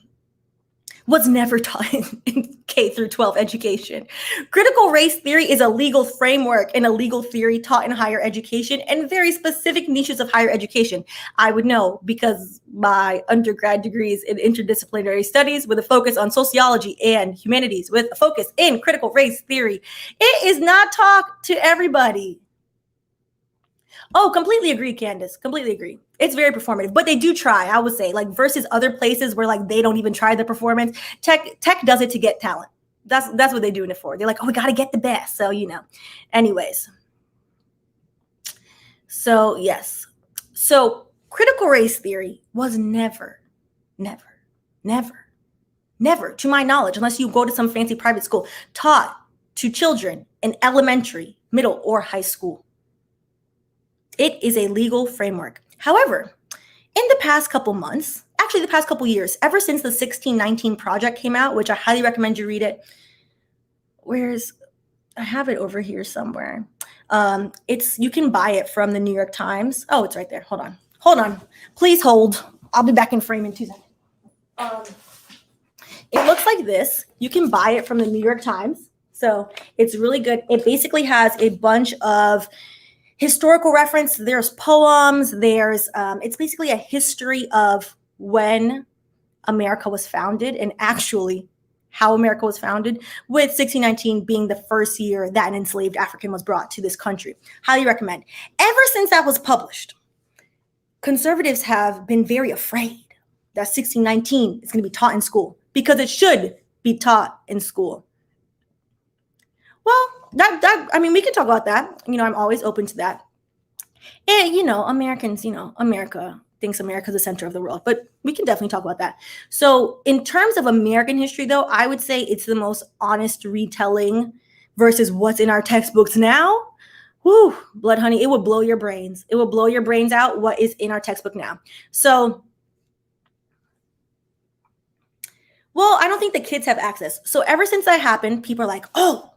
Speaker 1: was never taught in K through 12 education. Critical race theory is a legal framework and a legal theory taught in higher education and very specific niches of higher education. I would know, because my undergrad degrees in interdisciplinary studies with a focus on sociology and humanities with a focus in critical race theory. It is not taught to everybody. Oh, completely agree, Candace. Completely agree. It's very performative, but they do try, I would say, like versus other places where like they don't even try the performance. Tech does it to get talent. That's what they're doing it for. They're like, oh, we got to get the best. So, anyways. So, yes. So critical race theory was never, to my knowledge, unless you go to some fancy private school, taught to children in elementary, middle, or high school. It is a legal framework. However, in the past couple months, actually the past couple years, ever since the 1619 Project came out, which I highly recommend you read it. I have it over here somewhere. You can buy it from the New York Times. Oh, it's right there. Hold on. Please hold. I'll be back in frame in 2 seconds. It looks like this. You can buy it from the New York Times. So it's really good. It basically has a bunch of historical reference. There's poems. It's basically a history of when America was founded and actually how America was founded, with 1619 being the first year that an enslaved African was brought to this country. Highly recommend. Ever since that was published, conservatives have been very afraid that 1619 is going to be taught in school because it should be taught in school. Well, I mean, we can talk about that. I'm always open to that. And, Americans, America thinks America is the center of the world, but we can definitely talk about that. So in terms of American history, though, I would say it's the most honest retelling versus what's in our textbooks now. Whoo, blood honey, it would blow your brains. It will blow your brains out what is in our textbook now. So, well, I don't think the kids have access. So ever since that happened, people are like, oh,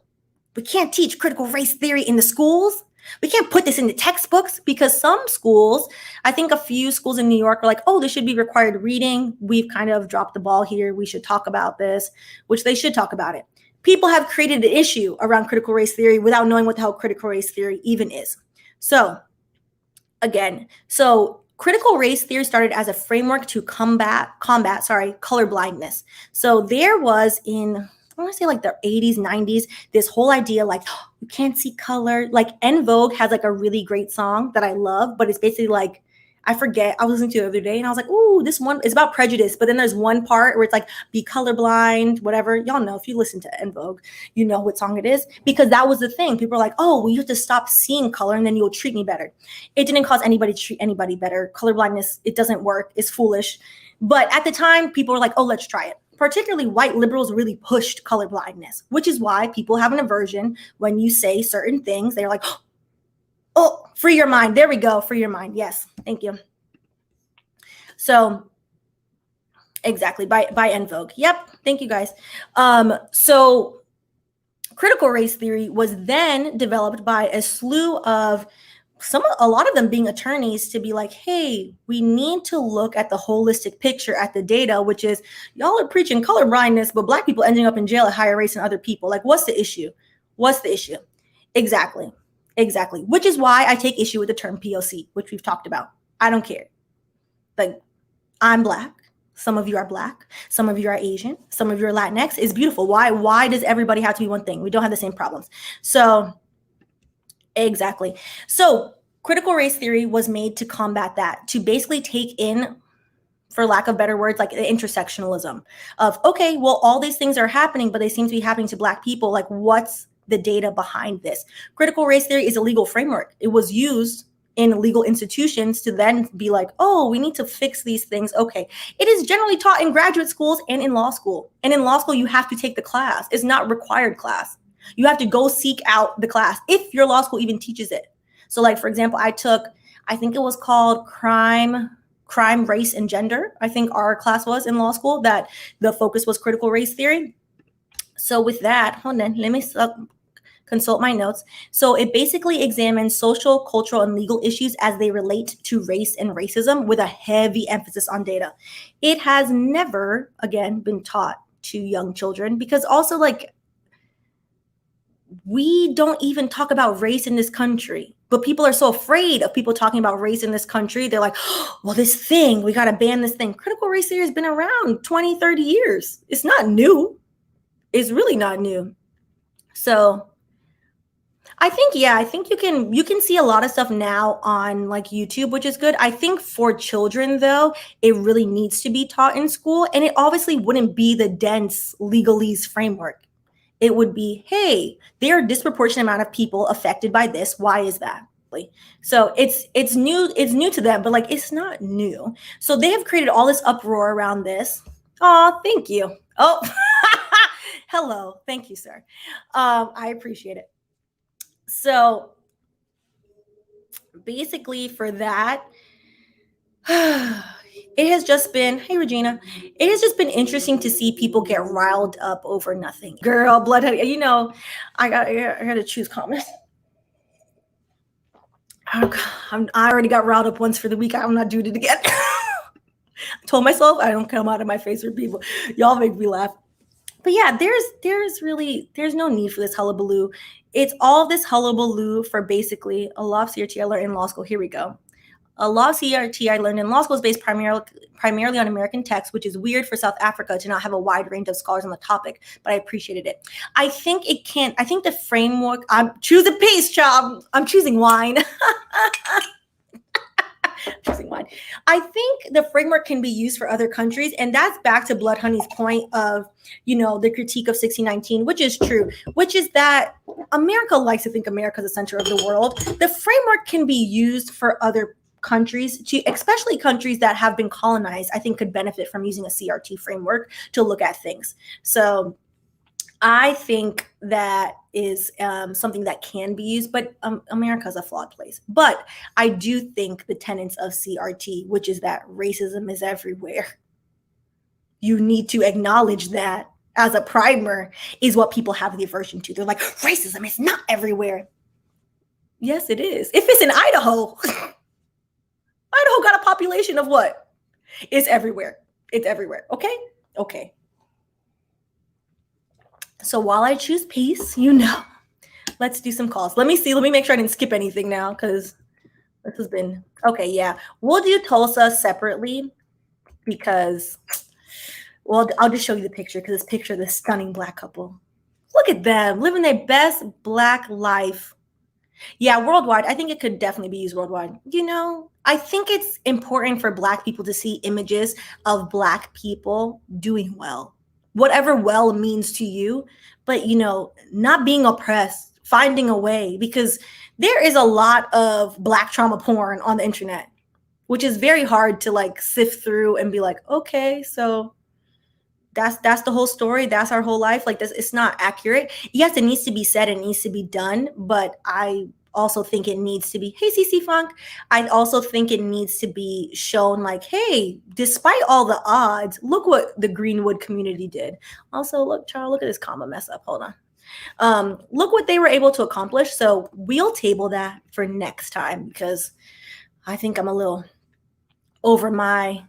Speaker 1: we can't teach critical race theory in the schools. We can't put this in the textbooks because some schools, I think a few schools in New York are like, oh, this should be required reading. We've kind of dropped the ball here. We should talk about this, which they should talk about it. People have created an issue around critical race theory without knowing what the hell critical race theory even is. So again, critical race theory started as a framework to combat color blindness. So there was I want to say like the 80s, 90s, this whole idea like, oh, you can't see color. Like En Vogue has like a really great song that I love, but it's basically like, I forget, I was listening to it the other day and I was like, ooh, this one is about prejudice. But then there's one part where it's like, be colorblind, whatever. Y'all know, if you listen to En Vogue, you know what song it is. Because that was the thing. People are like, oh, well, you have to stop seeing color and then you'll treat me better. It didn't cause anybody to treat anybody better. Colorblindness, it doesn't work. It's foolish. But at the time, people were like, oh, let's try it. Particularly white liberals really pushed colorblindness, which is why people have an aversion when you say certain things. They're like, oh, free your mind. There we go. Free your mind. Yes. Thank you. So exactly. By En Vogue. Yep. Thank you guys. So critical race theory was then developed by a slew of a lot of them being attorneys to be like, hey, we need to look at the holistic picture at the data, which is y'all are preaching color blindness, but Black people ending up in jail at higher rates than other people. Like, what's the issue? What's the issue? Exactly. Which is why I take issue with the term POC, which we've talked about. I don't care. Like, I'm Black. Some of you are Black. Some of you are Asian. Some of you are Latinx. It's beautiful. Why does everybody have to be one thing? We don't have the same problems. So exactly. So critical race theory was made to combat that, to basically take in, for lack of better words, like the intersectionalism of, okay, well, all these things are happening, but they seem to be happening to Black people. Like, what's the data behind this? Critical race theory is a legal framework. It was used in legal institutions to then be like, oh, we need to fix these things. Okay. It is generally taught in graduate schools and in law school. And in law school, you have to take the class. It's not required class. You have to go seek out the class if your law school even teaches it. So like, for example, I think it was called crime, race, and gender. I think our class was in law school that the focus was critical race theory. So with that, hold on, let me consult my notes. So it basically examines social, cultural, and legal issues as they relate to race and racism with a heavy emphasis on data. It has never, again, been taught to young children because also like, we don't even talk about race in this country, but people are so afraid of people talking about race in this country. They're like, oh, well, this thing, we got to ban this thing. Critical race theory has been around 20, 30 years. It's not new. It's really not new. So I think you can see a lot of stuff now on like YouTube, which is good. I think for children, though, it really needs to be taught in school. And it obviously wouldn't be the dense legalese framework. It would be, hey, there are a disproportionate amount of people affected by this. Why is that? So it's new to them, but like it's not new. So they have created all this uproar around this. Oh, thank you. Oh, hello. Thank you, sir. I appreciate it. So basically for that, it has just been, hey, Regina, it has just been interesting to see people get riled up over nothing. Girl, blood, you know, I got to choose comments. I already got riled up once for the week. I'm not doing it again. I told myself I don't come out of my face for people. Y'all make me laugh. But yeah, there's no need for this hullabaloo. It's all this hullabaloo for basically a law of CRT I learned in law school. Here we go. A law of CRT I learned in law school is based primarily on American text, which is weird for South Africa to not have a wide range of scholars on the topic, but I appreciated it. I think the framework, I'm choosing peace, child. I'm choosing wine. Choosing wine. I think the framework can be used for other countries. And that's back to Blood Honey's point of, the critique of 1619, which is true, which is that America likes to think America is the center of the world. The framework can be used for other countries, especially countries that have been colonized, I think could benefit from using a CRT framework to look at things. So I think that is something that can be used, but America is a flawed place. But I do think the tenets of CRT, which is that racism is everywhere, you need to acknowledge that as a primer is what people have the aversion to. They're like, racism is not everywhere. Yes, it is. If it's in Idaho, Idaho got a population of what? It's everywhere. It's everywhere. Okay? Okay. So while I choose peace, let's do some calls. Let me see. Let me make sure I didn't skip anything now because this has been, okay, yeah. We'll do Tulsa separately because, well, I'll just show you the picture because this picture of this stunning Black couple. Look at them living their best Black life. Yeah, worldwide. I think it could definitely be used worldwide. I think it's important for Black people to see images of Black people doing well. Whatever well means to you, but not being oppressed, finding a way, because there is a lot of Black trauma porn on the internet, which is very hard to sift through and be like, okay, so that's the whole story, that's our whole life. This, it's not accurate. Yes, it needs to be said, it needs to be done, but I also think it needs to be, hey, CC Funk, I also think it needs to be shown hey, despite all the odds, look what the Greenwood community did. Also, look, Charles, look at this comma mess up. Hold on. Look what they were able to accomplish. So we'll table that for next time because I think I'm a little over my,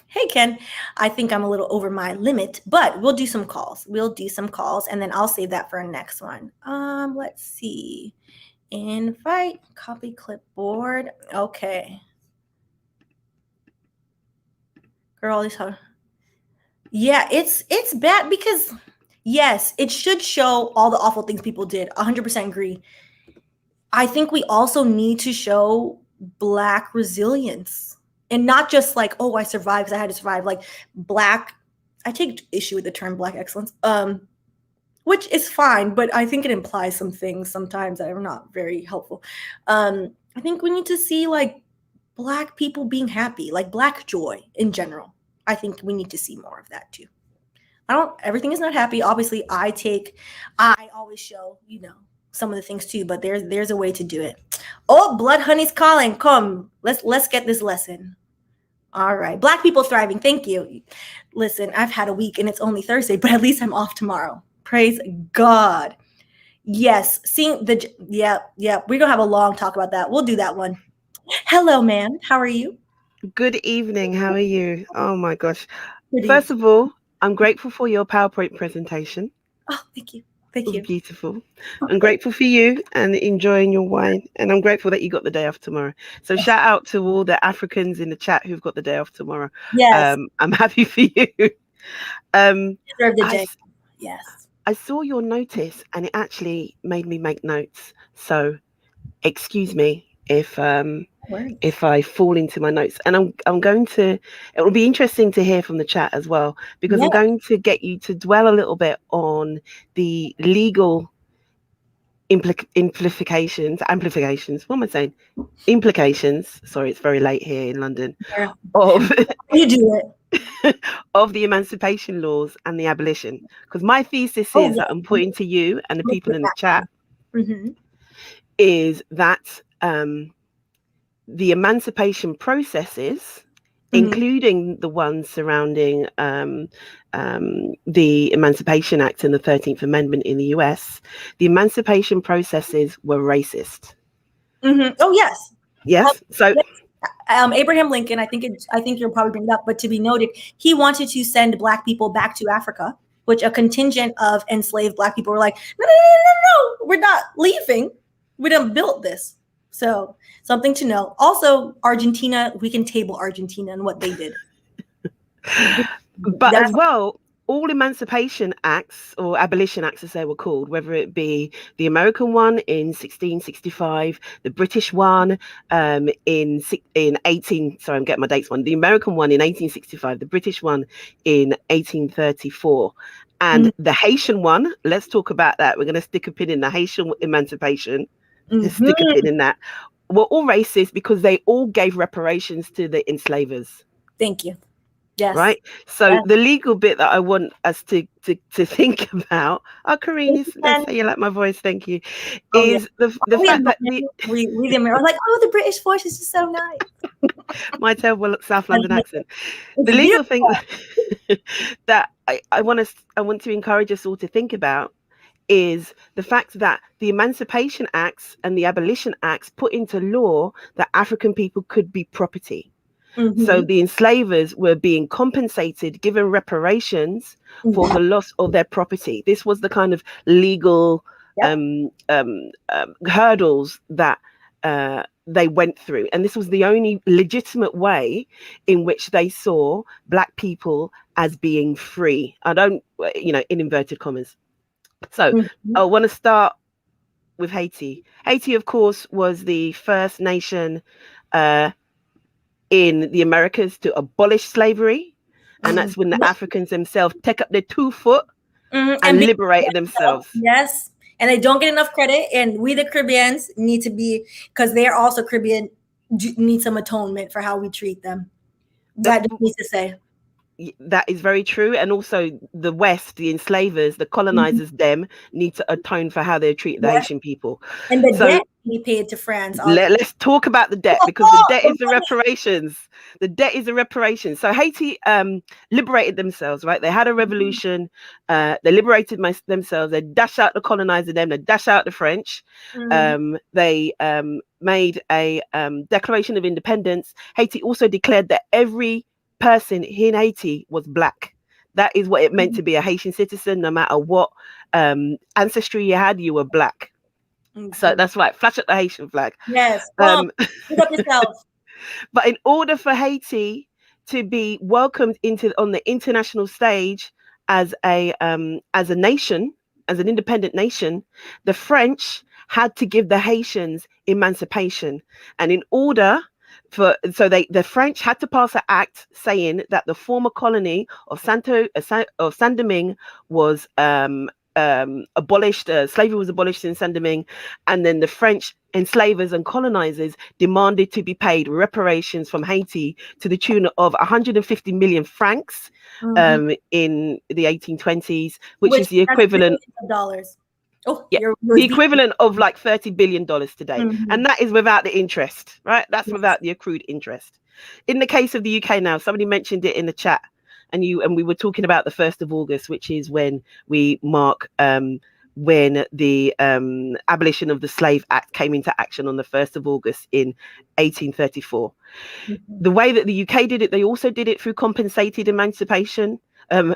Speaker 1: hey, Ken, I think I'm a little over my limit, but we'll do some calls. And then I'll save that for our next one. Let's see. Invite, copy clipboard. Okay. Girl, this hard. Yeah, it's bad because yes, it should show all the awful things people did. 100% agree. I think we also need to show Black resilience and not just oh, I survived because I had to survive. Black, I take issue with the term Black excellence. Which is fine, but I think it implies some things sometimes that are not very helpful. I think we need to see Black people being happy, Black joy in general. I think we need to see more of that too. Everything is not happy. Obviously, I always show, some of the things too, but there's a way to do it. Oh, Blood Honey's calling. Come, let's get this lesson. All right. Black people thriving. Thank you. Listen, I've had a week and it's only Thursday, but at least I'm off tomorrow. Praise God. Yes. Yeah. We're going to have a long talk about that. We'll do that one. Hello, ma'am. How are you?
Speaker 2: Good evening. How are you? Oh my gosh. First of all, I'm grateful for your PowerPoint presentation.
Speaker 1: Oh, thank you. Thank you.
Speaker 2: Beautiful. I'm grateful for you and enjoying your wine. And I'm grateful that you got the day off tomorrow. So shout out to all the Africans in the chat who've got the day off tomorrow.
Speaker 1: Yes.
Speaker 2: I'm happy for you.
Speaker 1: Deserve the day. Yes.
Speaker 2: I saw your notice and it actually made me make notes. So excuse me if I fall into my notes. And I'm going to, it will be interesting to hear from the chat as well, because I'm going to get you to dwell a little bit on the legal implications, what am I saying? Implications. Sorry, it's very late here in London.
Speaker 1: Yeah.
Speaker 2: Of
Speaker 1: you do it.
Speaker 2: of the emancipation laws and the abolition, because my thesis is that I'm pointing to you and the people in the chat is that the emancipation processes, including the ones surrounding the Emancipation Act and the 13th Amendment in the US, the emancipation processes were racist.
Speaker 1: Oh, yes.
Speaker 2: Yes. So
Speaker 1: Abraham Lincoln, I think you'll probably bring it up, but to be noted, he wanted to send Black people back to Africa, which a contingent of enslaved Black people were like, no, we're not leaving. We done built this. So something to know. Also, Argentina, we can table Argentina and what they did.
Speaker 2: But as well, all emancipation acts or abolition acts, as they were called, whether it be the American one in 1665, the British one in 18, sorry, I'm getting my dates wrong. The American one in 1865, the British one in 1834, and the Haitian one. Let's talk about that. We're going to stick a pin in the Haitian emancipation. Stick a pin in that. Were all racist because they all gave reparations to the enslavers.
Speaker 1: Thank you. Yes.
Speaker 2: Right. So the legal bit that I want us to think about, Karine, let's say you like my voice, thank you, is the fact that
Speaker 1: we the Americans like, oh, the British voice is just so nice.
Speaker 2: My terrible South London accent. The legal thing that I want to encourage us all to think about is the fact that the Emancipation Acts and the Abolition Acts put into law that African people could be property. So the enslavers were being compensated, given reparations for the loss of their property. This was the kind of legal hurdles that they went through. And this was the only legitimate way in which they saw Black people as being free. I don't, in inverted commas. So I want to start with Haiti. Haiti, of course, was the first nation in the Americas to abolish slavery, and that's when the Africans themselves take up their 2 foot and liberated themselves.
Speaker 1: Yes, and they don't get enough credit, and we the Caribbeans need to be, because they are also Caribbean, need some atonement for how we treat them. That needs to say.
Speaker 2: That is very true. And also the West, the enslavers, the colonizers, them need to atone for how they treat the Haitian people.
Speaker 1: And the debt we paid to France.
Speaker 2: Let's talk about the debt, because the debt is the reparations. The debt is the reparations. So Haiti liberated themselves, right? They had a revolution. They liberated themselves. They dashed out the colonizer, them. They dashed out the French. They made a Declaration of Independence. Haiti also declared that every person in Haiti was Black. That is what it meant to be a Haitian citizen. No matter what ancestry you had, you were Black. So that's right. Flash up the Haitian flag.
Speaker 1: Yes. Pick up yourself.
Speaker 2: But in order for Haiti to be welcomed on the international stage as a nation, as an independent nation, the French had to give the Haitians emancipation, and in order the French had to pass an act saying that the former colony of Saint-Domingue was abolished. Slavery was abolished in Saint-Domingue, and then the French enslavers and colonizers demanded to be paid reparations from Haiti to the tune of 150 million francs in the 1820s, which is the equivalent
Speaker 1: of dollars.
Speaker 2: The equivalent of like $30 billion today. And that is without the interest, right? That's without the accrued interest. In the case of the UK now, somebody mentioned it in the chat, and we were talking about the 1st of August, which is when we mark when the abolition of the Slave Act came into action on the 1st of August in 1834. The way that the UK did it, they also did it through compensated emancipation,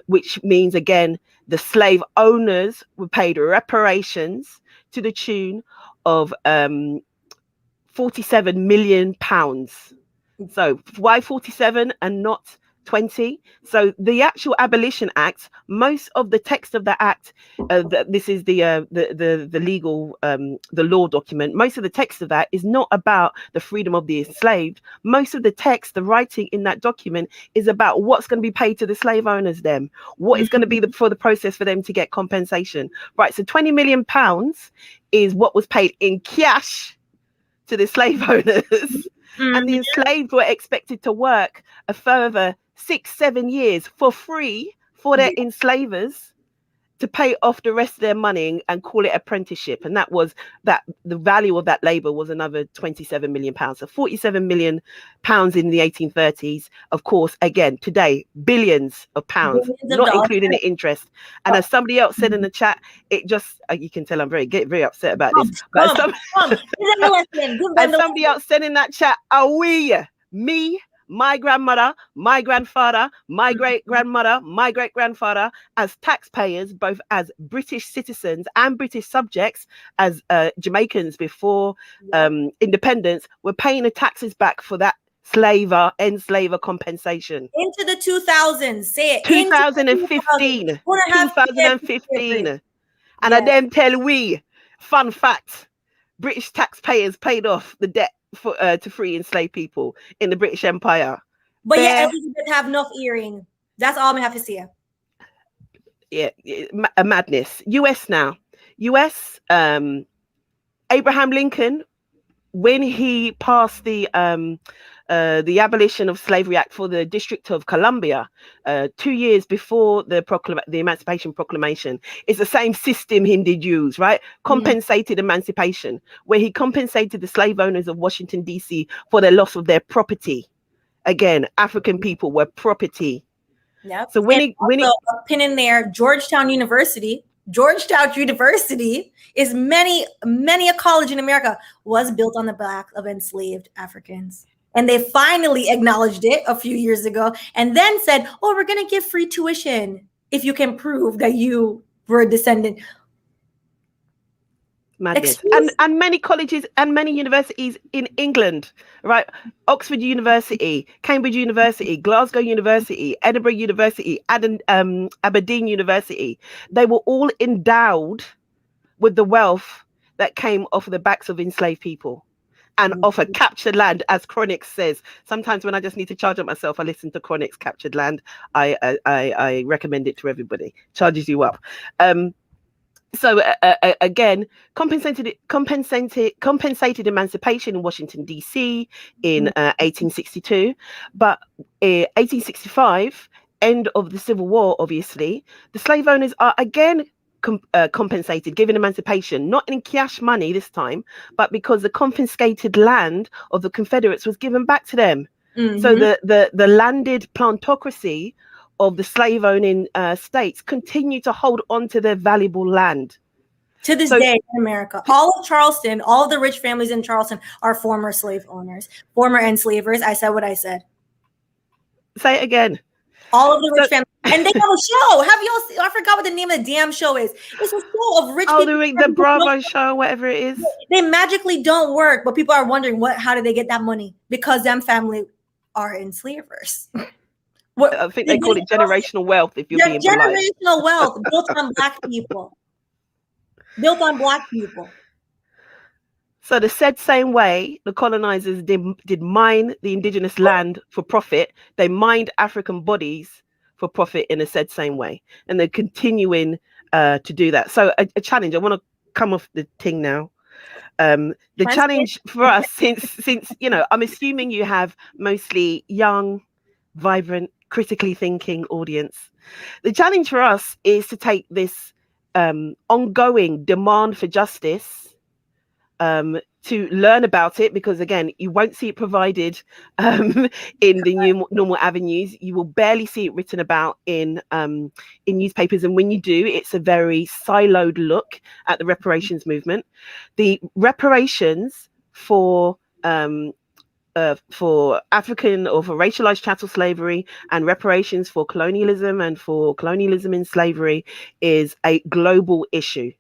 Speaker 2: which means, again, the slave owners were paid reparations to the tune of £47 million. So why 47 and not 20? So the actual Abolition Act, most of the text of the act, this is the legal the law document, most of the text of that is not about the freedom of the enslaved. Most of the text, the writing in that document, is about what's going to be paid to the slave owners, them, what is going to be for the process for them to get compensation, right? So £20 million is what was paid in cash to the slave owners. And the enslaved were expected to work a further 6-7 years for free for their enslavers to pay off the rest of their money and call it apprenticeship. And that was the value of that labor was another £27 million. So £47 million in the 1830s. Of course, again, today, billions of pounds, not including the interest. And as somebody else said in the chat, it just, you can tell I'm very upset about this. But as somebody else said in that chat, me, my grandmother, my grandfather, my great-grandmother, my great-grandfather, as taxpayers, both as British citizens and British subjects, as Jamaicans before independence, were paying the taxes back for that enslaver compensation.
Speaker 1: Into the 2000s. Say it.
Speaker 2: 2015. 2015. And I then tell we, fun fact, British taxpayers paid off the debt for to free enslaved people in the British Empire.
Speaker 1: But yeah, Elizabeth have enough earring. That's all I have to say.
Speaker 2: Yeah, a madness. US now. US, Abraham Lincoln, when he passed the Abolition of Slavery Act for the District of Columbia, 2 years before the Emancipation Proclamation, it's the same system he did use, right? Compensated emancipation, where he compensated the slave owners of Washington, D.C. for the loss of their property. Again, African people were property.
Speaker 1: Yep.
Speaker 2: So when he
Speaker 1: a pin in there, Georgetown University is many a college in America was built on the back of enslaved Africans. And they finally acknowledged it a few years ago and then said, oh, we're going to give free tuition if you can prove that you were a descendant.
Speaker 2: Madness. And many colleges and many universities in England, right? Oxford University, Cambridge University, Glasgow University, Edinburgh University, Aberdeen University. They were all endowed with the wealth that came off of the backs of enslaved people and off of captured land, as Chronix says. Sometimes when I just need to charge up myself, I listen to Chronix Captured Land. I recommend it to everybody. Charges you up. So again, compensated emancipation in Washington, D.C. in 1862. But 1865, end of the Civil War, obviously, the slave owners are again compensated, given emancipation, not in cash money this time, but because the confiscated land of the Confederates was given back to them. So the landed plantocracy of the slave owning states continue to hold on to their valuable land.
Speaker 1: To this day in America, all of Charleston, all of the rich families in Charleston are former slave owners, former enslavers. I said what I said.
Speaker 2: Say it again.
Speaker 1: All of the rich families. And they have a show. Have y'all seen? I forgot what the name of the damn show is. It's a show of rich people.
Speaker 2: The Bravo show, whatever it is.
Speaker 1: They magically don't work, but people are wondering how did they get that money? Because them family are enslavers.
Speaker 2: I think they call it generational wealth, if you're being polite.
Speaker 1: Generational wealth built on Black people. Built on Black people.
Speaker 2: So the said same way the colonizers did mine the indigenous land for profit, they mined African bodies for profit in a said same way. And they're continuing to do that. So a challenge, I want to come off the thing now. The challenge for us, since I'm assuming you have mostly young, vibrant, critically thinking audience. The challenge for us is to take this ongoing demand for justice, to learn about it, because again, you won't see it provided in the new normal avenues. You will barely see it written about in newspapers, and when you do, it's a very siloed look at the reparations movement. The reparations for African or for racialized chattel slavery, and reparations for colonialism and for colonialism in slavery is a global issue.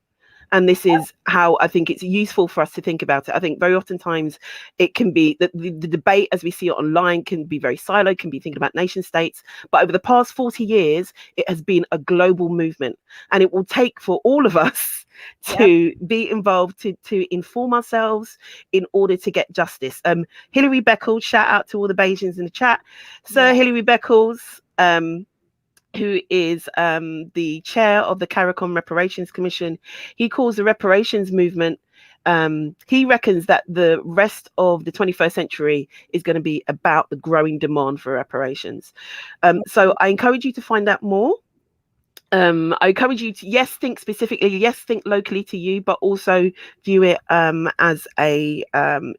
Speaker 2: And this is how I think it's useful for us to think about it. I think very oftentimes it can be that the debate as we see it online can be very siloed, can be thinking about nation states. But over the past 40 years, it has been a global movement. And it will take for all of us to be involved, to inform ourselves in order to get justice. Hilary Beckles, shout out to all the Bayesians in the chat. Sir Hilary Beckles, who is the chair of the CARICOM Reparations Commission, he calls the reparations movement, he reckons that the rest of the 21st century is going to be about the growing demand for reparations. So I encourage you to find out more. I encourage you to, think specifically, think locally to you, but also view it as a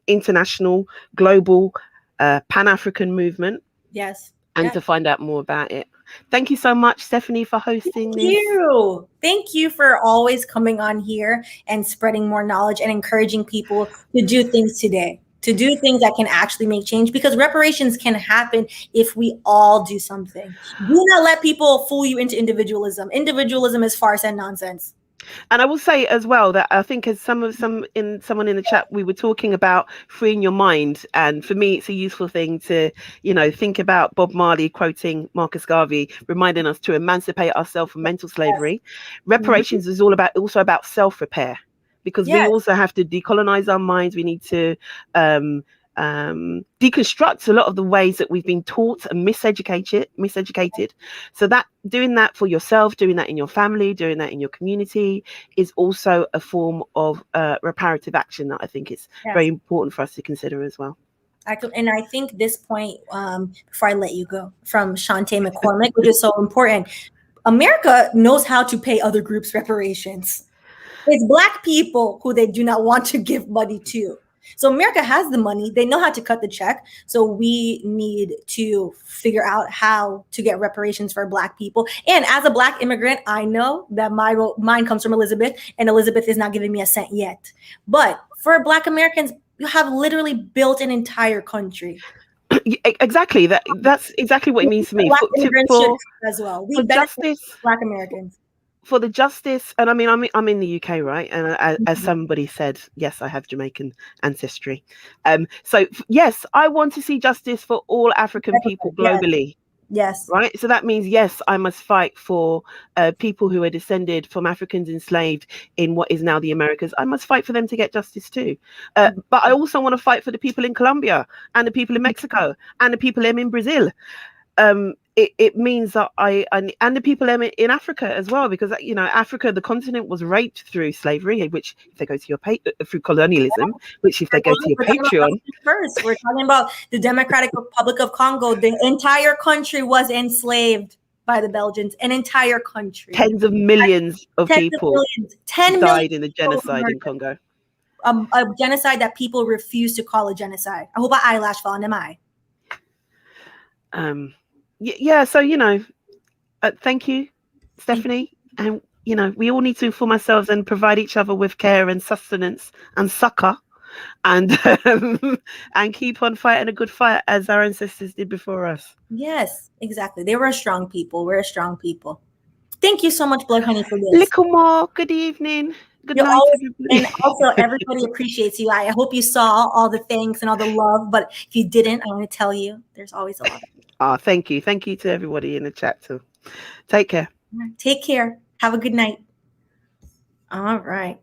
Speaker 2: international, global, Pan-African movement.
Speaker 1: Yes.
Speaker 2: And to find out more about it. Thank you so much, Stephanie, for hosting this.
Speaker 1: Thank you for always coming on here and spreading more knowledge and encouraging people to do things today, to do things that can actually make change, because reparations can happen if we all do something. Do not let people fool you into individualism. Individualism is farce and nonsense.
Speaker 2: And I will say as well that I think as someone in the chat, we were talking about freeing your mind, and for me, it's a useful thing to think about Bob Marley quoting Marcus Garvey, reminding us to emancipate ourselves from mental slavery. Reparations is also about self-repair, because we also have to decolonize our minds. We need to deconstruct a lot of the ways that we've been taught and miseducated. So that doing that for yourself, doing that in your family, doing that in your community is also a form of reparative action that I think is very important for us to consider as well.
Speaker 1: And I think this point, before I let you go, from Shantae McCormick, which is so important. America knows how to pay other groups reparations. It's Black people who they do not want to give money to. So America has the money. They know how to cut the check. So we need to figure out how to get reparations for Black people. And as a Black immigrant, I know that mine comes from Elizabeth, and Elizabeth is not giving me a cent yet. But for Black Americans, you have literally built an entire country.
Speaker 2: Exactly. That's exactly what it means to me.
Speaker 1: Black immigrants should as well. We benefit Black Americans.
Speaker 2: For the justice, and I mean, I'm in the UK, right? And as somebody said, yes, I have Jamaican ancestry. So yes, I want to see justice for all African people globally.
Speaker 1: Yes.
Speaker 2: Right. So that means, yes, I must fight for people who are descended from Africans enslaved in what is now the Americas. I must fight for them to get justice too. But I also want to fight for the people in Colombia and the people in Mexico and the people in Brazil. It means that and the people in Africa as well, because Africa, the continent, was raped through slavery, which if they go to your through colonialism, which if they go to your Patreon.
Speaker 1: First, we're talking about the Democratic Republic of Congo. The entire country was enslaved by the Belgians. An entire country.
Speaker 2: Tens of millions of people died in the genocide in Congo.
Speaker 1: A genocide that people refuse to call a genocide. I hope my eyelash fell on my eye.
Speaker 2: Yeah, so thank you, Stephanie, and we all need to inform ourselves and provide each other with care and sustenance and succor, and and keep on fighting a good fight as our ancestors did before us.
Speaker 1: Yes, exactly. They were a strong people. We're a strong people. Thank you so much, Blood Honey, for this.
Speaker 2: Little more. Good evening. Good night, everybody.
Speaker 1: And also, everybody appreciates you. I hope you saw all the thanks and all the love, but if you didn't, I want to tell you, there's always a lot.
Speaker 2: Thank you. Thank you to everybody in the chat too. Take care.
Speaker 1: Take care. Have a good night. All right.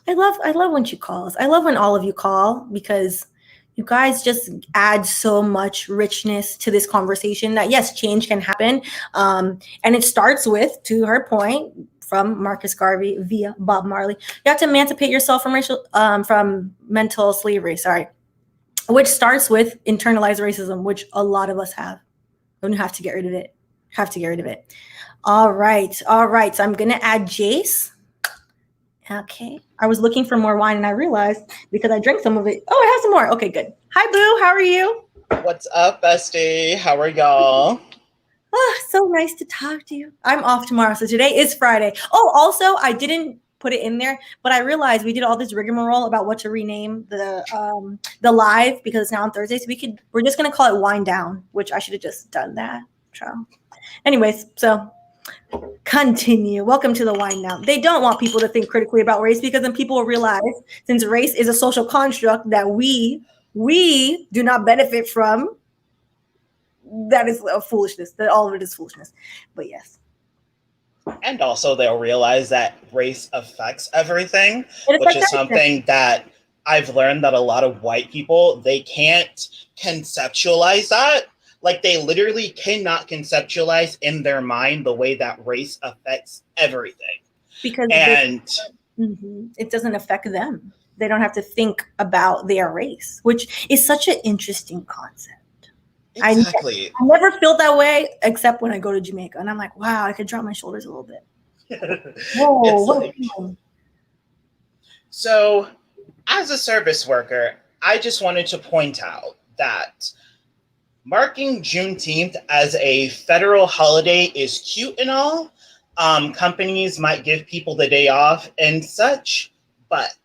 Speaker 1: I love when she calls. I love when all of you call, because you guys just add so much richness to this conversation that, yes, change can happen. And it starts with, to her point, from Marcus Garvey via Bob Marley, you have to emancipate yourself from mental slavery, which starts with internalized racism, which a lot of us have. And you have to get rid of it. All right. So I'm going to add Jace. Okay. I was looking for more wine and I realized, because I drank some of it. Oh, I have some more. Okay, good. Hi, Boo. How are you?
Speaker 3: What's up, bestie? How are y'all?
Speaker 1: Oh, so nice to talk to you. I'm off tomorrow. So today is Friday. Oh, also, I didn't put it in there, but I realized we did all this rigmarole about what to rename the live, because it's now on Thursday. So we're just gonna call it Wind Down, which I should have just done that. So anyways, so continue. Welcome to the Wind Down. They don't want people to think critically about race, because then people will realize, since race is a social construct that we do not benefit from, that is a foolishness. That all of it is foolishness. But yes.
Speaker 3: And also they'll realize that race affects everything, which is something that I've learned that a lot of white people, they can't conceptualize that. Like, they literally cannot conceptualize in their mind the way that race affects everything.
Speaker 1: Because it doesn't affect them. They don't have to think about their race, which is such an interesting concept.
Speaker 3: Exactly.
Speaker 1: I never feel that way except when I go to Jamaica, and I'm like, wow, I could drop my shoulders a little bit. Whoa,
Speaker 3: so, as a service worker, I just wanted to point out that marking Juneteenth as a federal holiday is cute and all. Companies might give people the day off and such, but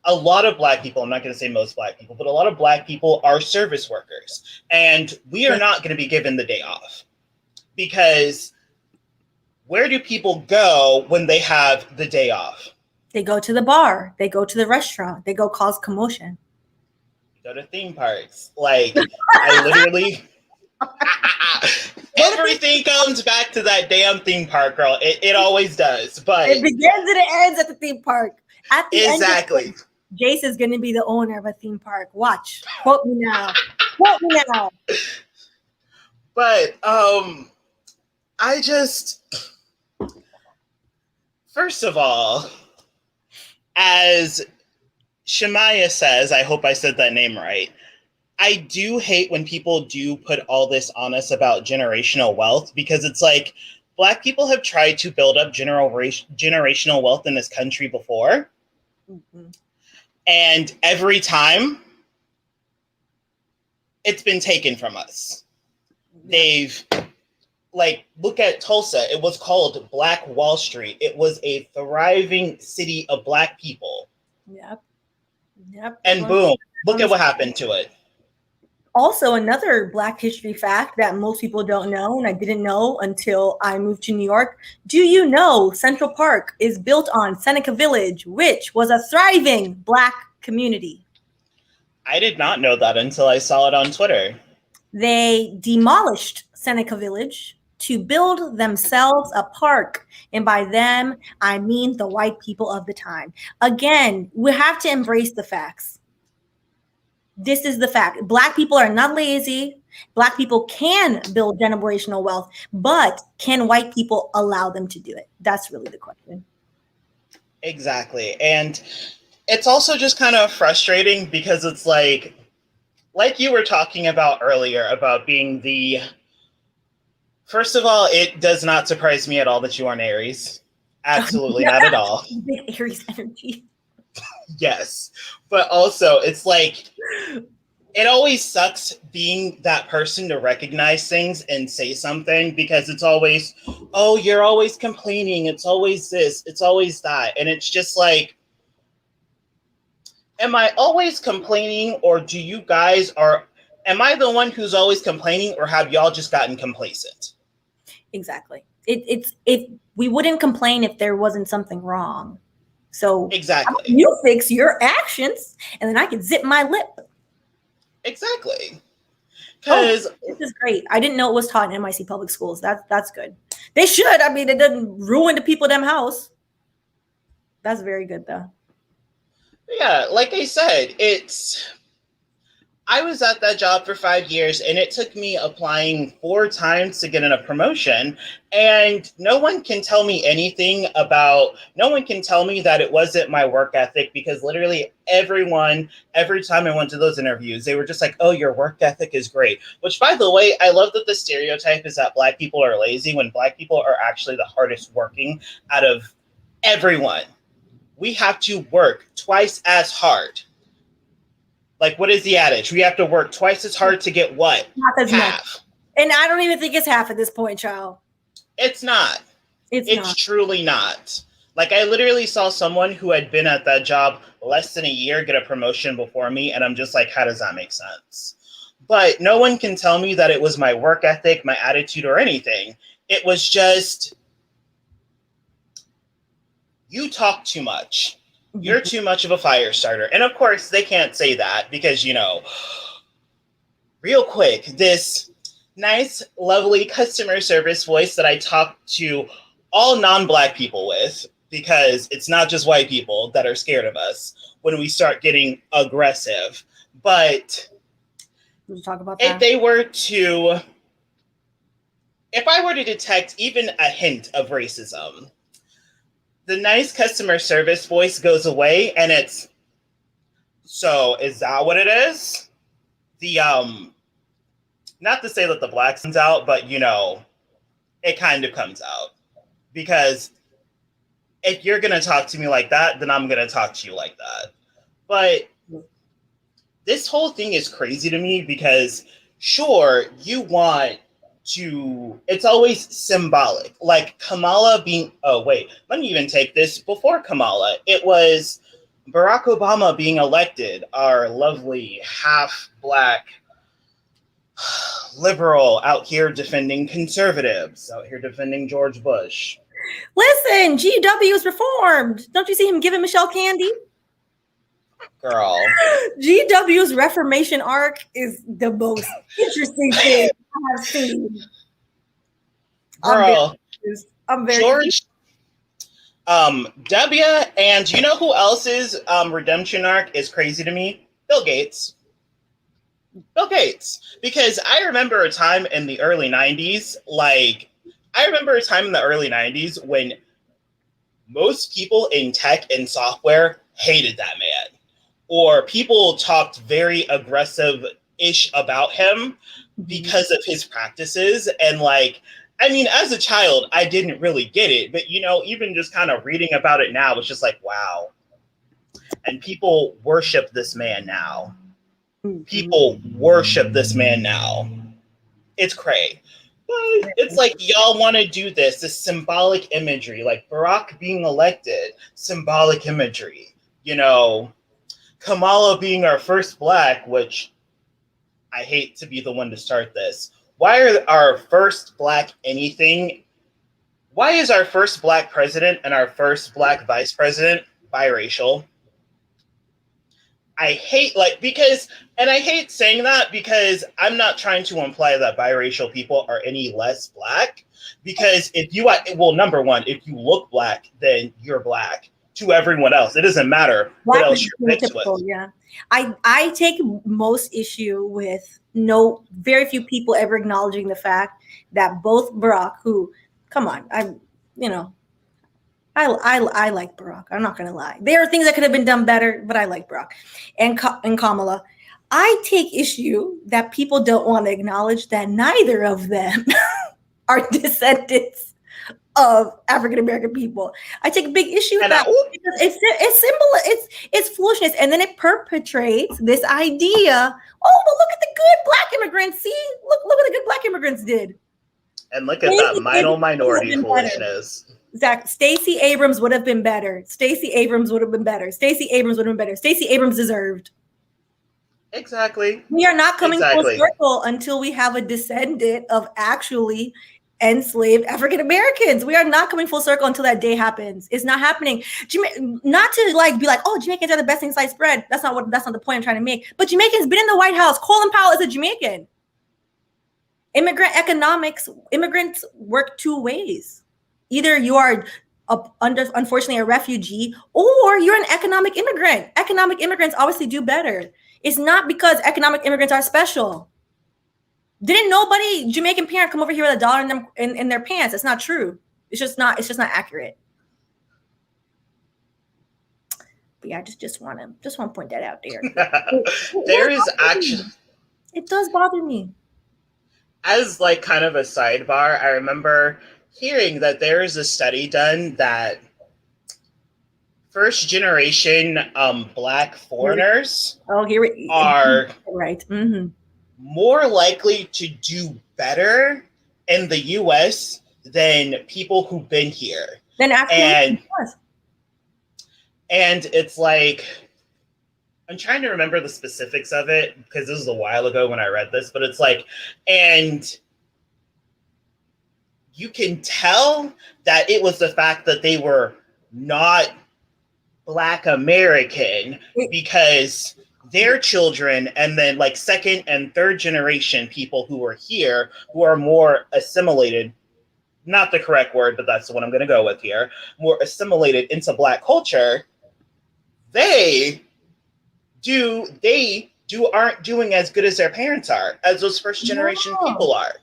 Speaker 3: a lot of Black people, I'm not going to say most Black people, but a lot of Black people are service workers. And we are not going to be given the day off, because where do people go when they have the day off?
Speaker 1: They go to the bar. They go to the restaurant. They go cause commotion.
Speaker 3: Go to theme parks. Like, I literally... Everything comes back to that damn theme park, girl. It always does. But
Speaker 1: it begins and it ends at the theme park. At the
Speaker 3: exactly.
Speaker 1: End Jace is going to be the owner of a theme park. Watch. Quote me now. Quote me now.
Speaker 3: But I just, first of all, as Shemaya says, I hope I said that name right, I do hate when people do put all this on us about generational wealth, because it's like, Black people have tried to build up generational wealth in this country before. Mm-hmm. And every time, it's been taken from us. They've, like, look at Tulsa. It was called Black Wall Street. It was a thriving city of Black people.
Speaker 1: Yep.
Speaker 3: And boom, look at what happened to it.
Speaker 1: Also, another Black history fact that most people don't know, and I didn't know until I moved to New York. Do you know Central Park is built on Seneca Village, which was a thriving Black community?
Speaker 3: I did not know that until I saw it on Twitter.
Speaker 1: They demolished Seneca Village to build themselves a park. And by them, I mean the white people of the time. Again, we have to embrace the facts. This is the fact. Black people are not lazy. Black people can build generational wealth, but can white people allow them to do it? That's really the question.
Speaker 3: Exactly. And it's also just kind of frustrating because it's like you were talking about earlier about being the, first of all, it does not surprise me at all that you are an Aries. Absolutely not at all.
Speaker 1: Big Aries energy.
Speaker 3: Yes. But also, it's like, it always sucks being that person to recognize things and say something, because it's always, oh, you're always complaining. It's always this. It's always that. And it's just like, am I always complaining, or do you guys am I the one who's always complaining, or have y'all just gotten complacent?
Speaker 1: Exactly. If we wouldn't complain if there wasn't something wrong. So
Speaker 3: exactly,
Speaker 1: you fix your actions, and then I can zip my lip.
Speaker 3: Exactly. Because
Speaker 1: this is great. I didn't know it was taught in NYC public schools. That's good. They should. I mean, it doesn't ruin the people in them house. That's very good, though.
Speaker 3: Yeah, like I said, I was at that job for 5 years, and it took me applying 4 times to get in a promotion, and no one can tell me that it wasn't my work ethic, because literally every time I went to those interviews, they were just like, oh, your work ethic is great. Which, by the way, I love that the stereotype is that Black people are lazy, when Black people are actually the hardest working out of everyone. We have to work twice as hard. Like, what is the adage? We have to work twice as hard to get what?
Speaker 1: Not as
Speaker 3: half.
Speaker 1: Much. And I don't even think it's half at this point, child.
Speaker 3: It's not. It's
Speaker 1: not.
Speaker 3: Truly not. Like, I literally saw someone who had been at that job less than a year get a promotion before me, and I'm just like, how does that make sense? But no one can tell me that it was my work ethic, my attitude, or anything. It was just, you talk too much. You're too much of a fire starter. And of course, they can't say that because, real quick, this nice, lovely customer service voice that I talk to all non-Black people with, because it's not just white people that are scared of us when we start getting aggressive. But
Speaker 1: we'll talk about that.
Speaker 3: If I were to detect even a hint of racism, the nice customer service voice goes away, and it's, so is that what it is? The, not to say that the Black comes out, but, it kind of comes out. Because if you're going to talk to me like that, then I'm going to talk to you like that. But this whole thing is crazy to me because, sure, you want to, it's always symbolic. Like Kamala being, let me even take this before Kamala. It was Barack Obama being elected, our lovely half-Black liberal out here defending conservatives, out here defending George Bush.
Speaker 1: Listen, GW is reformed. Don't you see him giving Michelle candy?
Speaker 3: Girl.
Speaker 1: GW's Reformation arc is the most interesting thing I have seen.
Speaker 3: Girl.
Speaker 1: I'm very
Speaker 3: George. W, and you know who else's redemption arc is crazy to me? Bill Gates. Bill Gates. Because I remember a time in the early 90s, when most people in tech and software hated that man. Or people talked very aggressive-ish about him because of his practices. And I mean, as a child, I didn't really get it. But, even just kind of reading about it now, it's just like, wow. And people worship this man now. People worship this man now. It's cray. But it's like, y'all want to do this symbolic imagery, like Barack being elected, symbolic imagery. Kamala being our first Black, which I hate to be the one to start this. Why are our first Black anything? Why is our first Black president and our first Black vice president biracial? I hate I hate saying that because I'm not trying to imply that biracial people are any less Black. Because number one, if you look Black, then you're Black to everyone else. It doesn't matter what else you're mixed with.
Speaker 1: Yeah. I take most issue with very few people ever acknowledging the fact that both Barack, who, come on, I like Barack. I'm not going to lie. There are things that could have been done better, but I like Barack and Kamala. I take issue that people don't want to acknowledge that neither of them are descendants of African American people. I take a big issue with that because it's foolishness, and then it perpetrates this idea. Oh, well, look at the good Black immigrants. See, look what the good Black immigrants did.
Speaker 3: And look at that minority foolishness.
Speaker 1: Exactly. Stacey Abrams would have been better. Stacey Abrams would have been better. Stacey Abrams would have been better. Stacey Abrams deserved.
Speaker 3: Exactly.
Speaker 1: We are not coming full circle until we have a descendant of actually enslaved African Americans. We are not coming full circle until that day happens. It's not happening. Not to be like, oh, Jamaicans are the best thing sliced bread. That's not the point I'm trying to make. But Jamaicans been in the White House. Colin Powell is a Jamaican. Immigrants work two ways. Either you are unfortunately a refugee, or you're an economic immigrant. Economic immigrants obviously do better. It's not because economic immigrants are special. Didn't nobody Jamaican parent come over here with $1 in their pants? It's not true. It's just not accurate. But yeah, I just want to point that out there.
Speaker 3: There is actually,
Speaker 1: it does bother me.
Speaker 3: As kind of a sidebar, I remember hearing that there is a study done that first generation Black foreigners are
Speaker 1: right.
Speaker 3: more likely to do better in the US than people who've been here.
Speaker 1: Then
Speaker 3: and it's I'm trying to remember the specifics of it because this was a while ago when I read this, but it's and you can tell that it was the fact that they were not Black American because their children and then second and third generation people who are here, who are more assimilated, not the correct word, but that's what I'm going to go with here, more assimilated into Black culture, aren't doing as good as their parents are, as those first generation people are.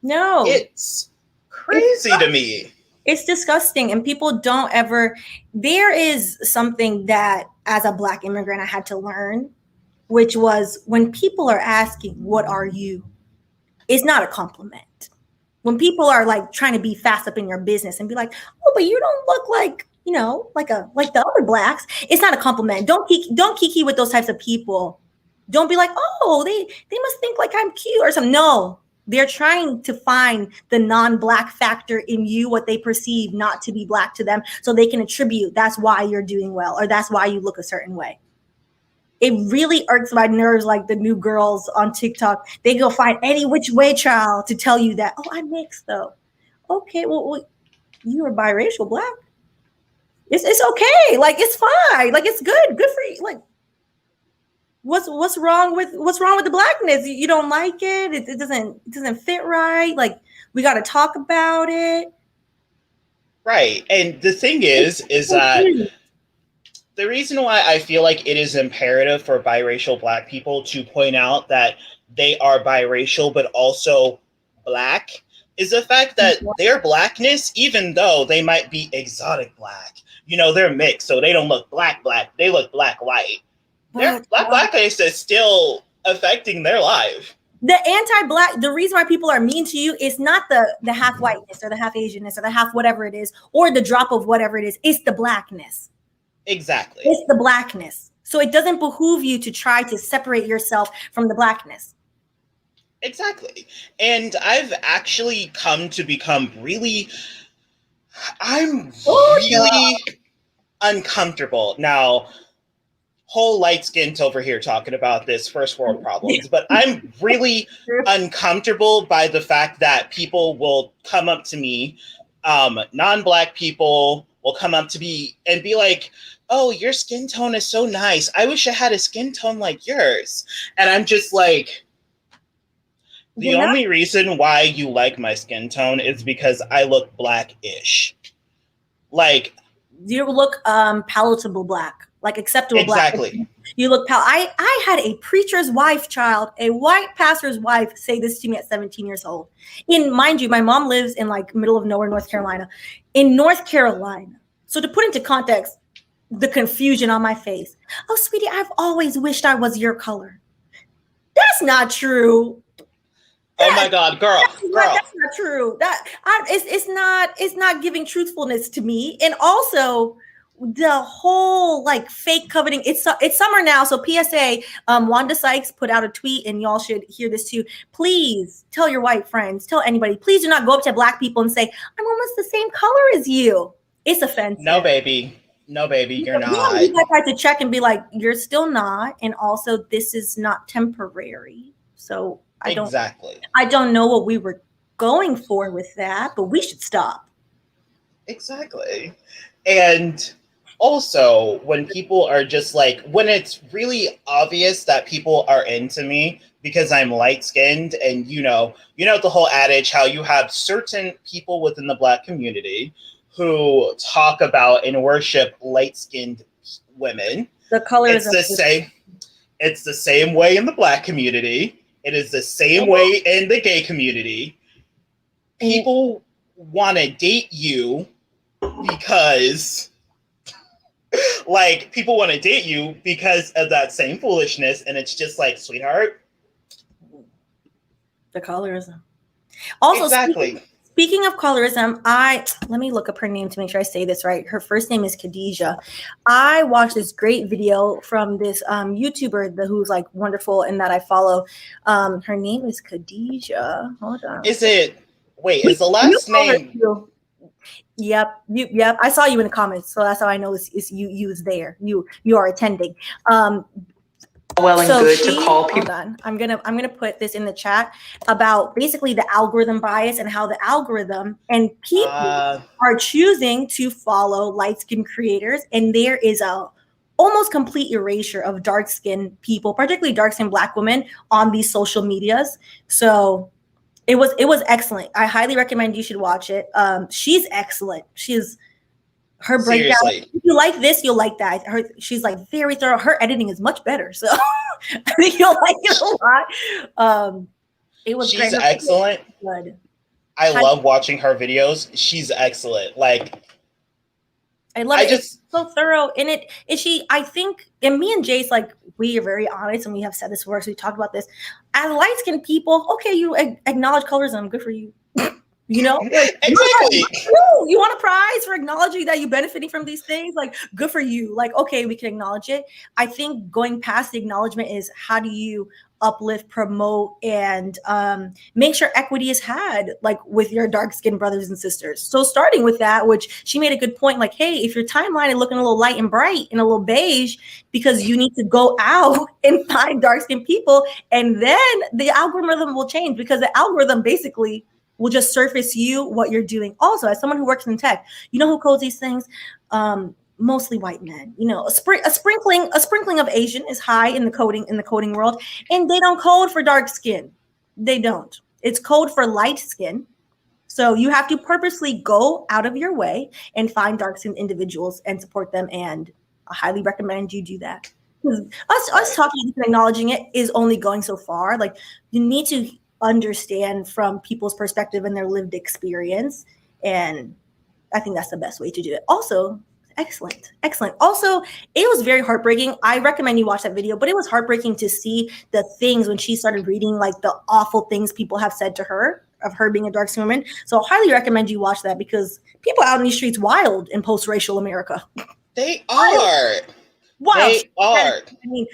Speaker 1: No.
Speaker 3: It's crazy to me.
Speaker 1: It's disgusting, and people don't ever. There is something that, as a Black immigrant, I had to learn, which was when people are asking, "What are you?" It's not a compliment. When people are trying to be fast up in your business and be like, "Oh, but you don't look like like the other Blacks," it's not a compliment. Don't kiki with those types of people. Don't be like, "Oh, they must think I'm cute or something." No. They're trying to find the non-Black factor in you, what they perceive not to be Black to them, so they can attribute that's why you're doing well, or that's why you look a certain way. It really irks my nerves, like the new girls on TikTok. They go find any which way child to tell you that, oh, I'm mixed though. Okay, well you are biracial black. It's okay. Like, it's fine. Like, it's good. Good for you. Like, what's wrong with the blackness? You don't like it? It doesn't fit right. Like, we got to talk about it.
Speaker 3: Right. And the thing is that the reason why I feel like it is imperative for biracial black people to point out that they are biracial but also black is the fact that their blackness, even though they might be exotic black, they're mixed, so they don't look black, they look black white. Their blackness is still affecting their life.
Speaker 1: The anti-black, the reason why people are mean to you is not the half whiteness or the half Asianness or the half whatever it is, or the drop of whatever it is. It's the blackness.
Speaker 3: Exactly.
Speaker 1: It's the blackness. So it doesn't behoove you to try to separate yourself from the blackness.
Speaker 3: Exactly. And I've actually come to become really uncomfortable. Now, whole light skins over here talking about this first world problems, but I'm really uncomfortable by the fact that people will come up to me, non-black people will come up to me and be like, oh, your skin tone is so nice. I wish I had a skin tone like yours. And I'm just like, the only reason why you like my skin tone is because I look black-ish. Like,
Speaker 1: you look palatable black, like acceptable black.
Speaker 3: Exactly.
Speaker 1: You look I had a preacher's wife, a white pastor's wife, say this to me at 17 years old. Mind you, my mom lives in like middle of nowhere, North Carolina. In North Carolina. So to put into context, the confusion on my face. Oh, sweetie, I've always wished I was your color. That's not true.
Speaker 3: Oh my God, girl.
Speaker 1: That's not true. It's not giving truthfulness to me. And also the whole like fake coveting. It's summer now. So PSA, Wanda Sykes put out a tweet, and y'all should hear this too. Please tell your white friends, tell anybody, please do not go up to black people and say, I'm almost the same color as you. It's offensive.
Speaker 3: No, baby, you're not.
Speaker 1: You guys have to check and be like, you're still not. And also, this is not temporary. So I don't know what we were going for with that, but we should stop.
Speaker 3: Exactly. And also, when people are just like, when it's really obvious that people are into me because I'm light-skinned, and the whole adage how you have certain people within the black community who talk about and worship light-skinned women.
Speaker 1: The colors.
Speaker 3: It's the same way in the black community. It is the same way in the gay community. People want to date you because of that same foolishness. And it's just like, sweetheart.
Speaker 1: The colorism. Also,
Speaker 3: exactly.
Speaker 1: Speaking of colorism, let me look up her name to make sure I say this right. Her first name is Khadija. I watched this great video from this YouTuber who's like wonderful and that I follow. Her name is Khadija. Hold on.
Speaker 3: Is the last name?
Speaker 1: Yep. I saw you in the comments, so that's how I know it's you. You was there. You are attending.
Speaker 2: Well and good to call people.
Speaker 1: Hold on. I'm gonna put this in the chat about basically the algorithm bias and how the algorithm and people are choosing to follow light-skinned creators, and there is a almost complete erasure of dark-skinned people, particularly dark-skinned Black women, on these social medias. So it was excellent. I highly recommend you should watch it. She's excellent. Her breakdown.
Speaker 3: Seriously.
Speaker 1: If you like this, you'll like that. She's like very thorough. Her editing is much better, so I think you'll like it a lot. It was.
Speaker 3: She's excellent.
Speaker 1: Good.
Speaker 3: I love watching her videos. She's excellent. Like,
Speaker 1: I love it. It's so thorough, and I think, and me and Jace, like, we are very honest, and we have said this before. So we talked about this as light-skinned people. Okay, you acknowledge colorism. Good for you. You know, like,
Speaker 3: exactly.
Speaker 1: You want a prize for acknowledging that you're benefiting from these things? Like, good for you. Like, okay, we can acknowledge it. I think going past the acknowledgement is how do you uplift, promote, and make sure equity is had, like with your dark-skinned brothers and sisters. So starting with that, which she made a good point, like, hey, if your timeline is looking a little light and bright and a little beige because you need to go out and find dark-skinned people, and then the algorithm will change, because the algorithm basically will just surface you what you're doing. Also, as someone who works in tech, you know who codes these things? Mostly white men. You know, a sprinkling of Asian is high in the coding world, and they don't code for dark skin. They don't. It's code for light skin. So you have to purposely go out of your way and find dark-skinned individuals and support them. And I highly recommend you do that. Us talking and acknowledging it is only going so far. Like, you need to understand from people's perspective and their lived experience, and I think that's the best way to do it. Also, excellent. Also, it was very heartbreaking. I recommend you watch that video, but it was heartbreaking to see the things when she started reading, like the awful things people have said to her of her being a dark-skinned woman. So I highly recommend you watch that, because people out in these streets wild in post-racial America.
Speaker 3: They are.
Speaker 1: Wild.
Speaker 3: They are.
Speaker 1: I mean,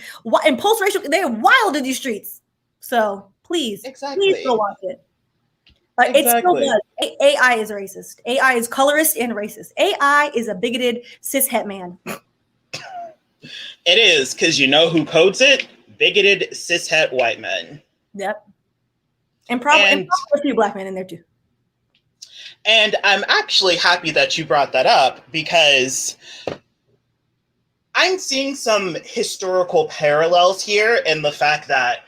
Speaker 1: in post-racial, they're wild in these streets. So please go watch it. It's still good. AI is racist. AI is colorist and racist. AI is a bigoted cishet man.
Speaker 3: It is, because you know who codes it? Bigoted cishet white men.
Speaker 1: Yep. And probably a few black men in there too.
Speaker 3: And I'm actually happy that you brought that up, because I'm seeing some historical parallels here in the fact that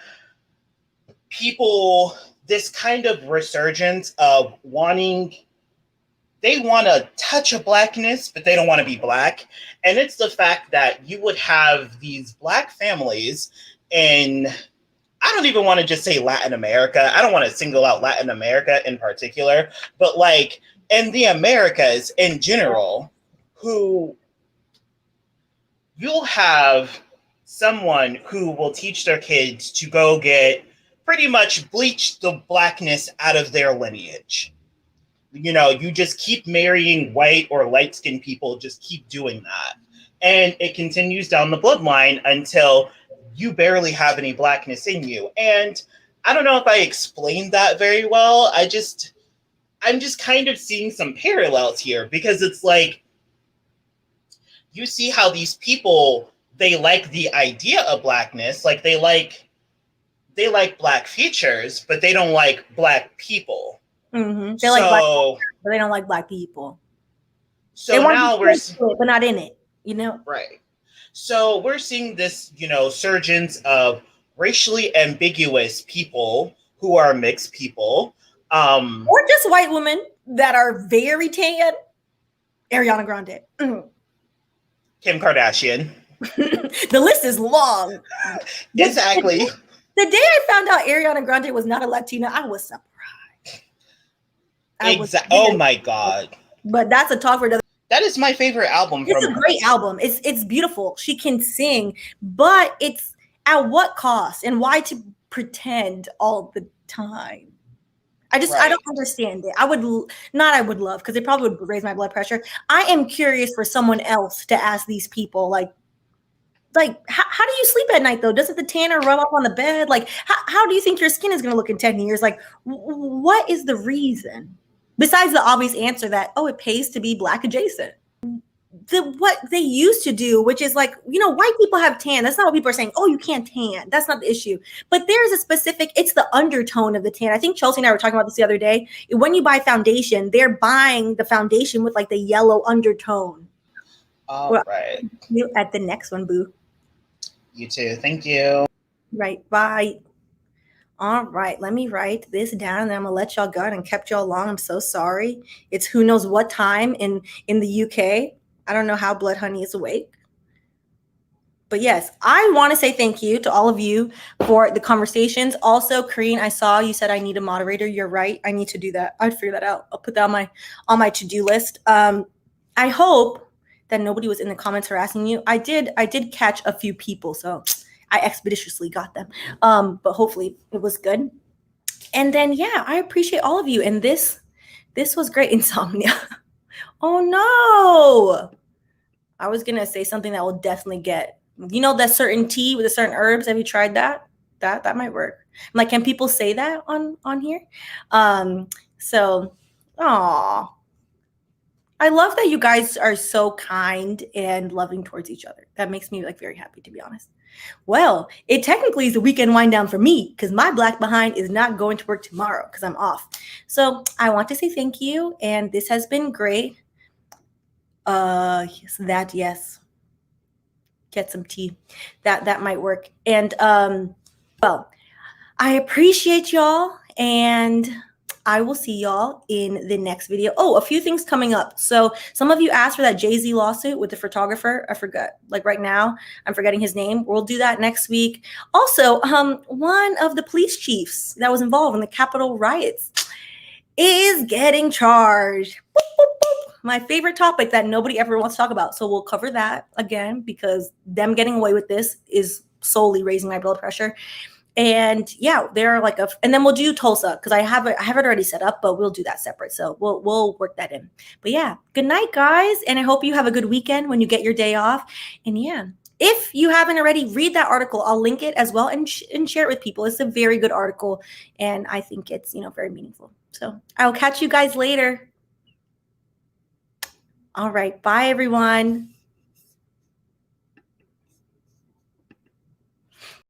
Speaker 3: people, this kind of resurgence of they want a touch of blackness, but they don't want to be black. And it's the fact that you would have these black families in, I don't even want to just say Latin America. I don't want to single out Latin America in particular, but like in the Americas in general, who you'll have someone who will teach their kids to go get pretty much bleach the blackness out of their lineage. You know, you just keep marrying white or light-skinned people, just keep doing that. And it continues down the bloodline until you barely have any blackness in you. And I don't know if I explained that very well. I'm just kind of seeing some parallels here, because it's like, you see how these people, they like the idea of blackness, like they like black features, but they don't like black people.
Speaker 1: Mm-hmm. They like black people, but they don't like black people.
Speaker 3: So now we're,
Speaker 1: but not in it, you know?
Speaker 3: Right. So we're seeing this, you know, surgence of racially ambiguous people who are mixed people.
Speaker 1: Or just white women that are very tan. Ariana Grande.
Speaker 3: Kim Kardashian.
Speaker 1: The list is long.
Speaker 3: Exactly.
Speaker 1: The day I found out Ariana Grande was not a Latina, I was surprised.
Speaker 3: Oh my God.
Speaker 1: But that's a talk for another.
Speaker 3: That is my favorite album.
Speaker 1: It's a great album. It's beautiful. She can sing, but it's at what cost, and why to pretend all the time? I don't understand it. I would love, because it probably would raise my blood pressure. I am curious for someone else to ask these people, like how do you sleep at night though? Doesn't the tanner rub up on the bed? Like, how do you think your skin is going to look in 10 years? Like, what is the reason? Besides the obvious answer that, oh, it pays to be black adjacent. What they used to do, which is like, you know, white people have tan. That's not what people are saying. Oh, you can't tan. That's not the issue. But there's a specific, it's the undertone of the tan. I think Chelsea and I were talking about this the other day. When you buy foundation, they're buying the foundation with like the yellow undertone.
Speaker 3: All right.
Speaker 1: You at the next one, boo.
Speaker 3: You too. Thank you.
Speaker 1: Right. Bye. All right, let me write this down, and then I'm gonna let y'all go and kept y'all long. I'm so sorry. It's who knows what time in the UK. I don't know how Blood Honey is awake. But yes, I want to say thank you to all of you for the conversations. Also, Kareen, I saw you said I need a moderator. You're right. I need to do that. I'd figure that out. I'll put that on my to-do list. I hope that nobody was in the comments harassing you. I did catch a few people, so I expeditiously got them. But hopefully it was good. And then, yeah, I appreciate all of you. And this This was great. Insomnia. Oh no. I was going to say something that will definitely get, you know, that certain tea with a certain herbs. Have you tried that? That might work. I'm like, can people say that on here? So, aw. I love that you guys are so kind and loving towards each other. That makes me like very happy, to be honest. Well, it technically is a weekend wind down for me because my black behind is not going to work tomorrow because I'm off. So I want to say thank you. And this has been great. Yes. Get some tea. That might work. And well, I appreciate y'all, and I will see y'all in the next video. Oh, a few things coming up. So some of you asked for that Jay-Z lawsuit with the photographer. I forgot. Like right now, I'm forgetting his name. We'll do that next week. Also, one of the police chiefs that was involved in the Capitol riots is getting charged. Boop, boop, boop. My favorite topic that nobody ever wants to talk about. So we'll cover that again because them getting away with this is solely raising my blood pressure. And yeah, they're like and then we'll do Tulsa because I have it already set up, but we'll do that separate. So we'll work that in. But yeah, good night, guys, and I hope you have a good weekend when you get your day off. And yeah, if you haven't already, read that article. I'll link it as well and share it with people. It's a very good article, and I think it's very meaningful. So I'll catch you guys later. All right, bye everyone.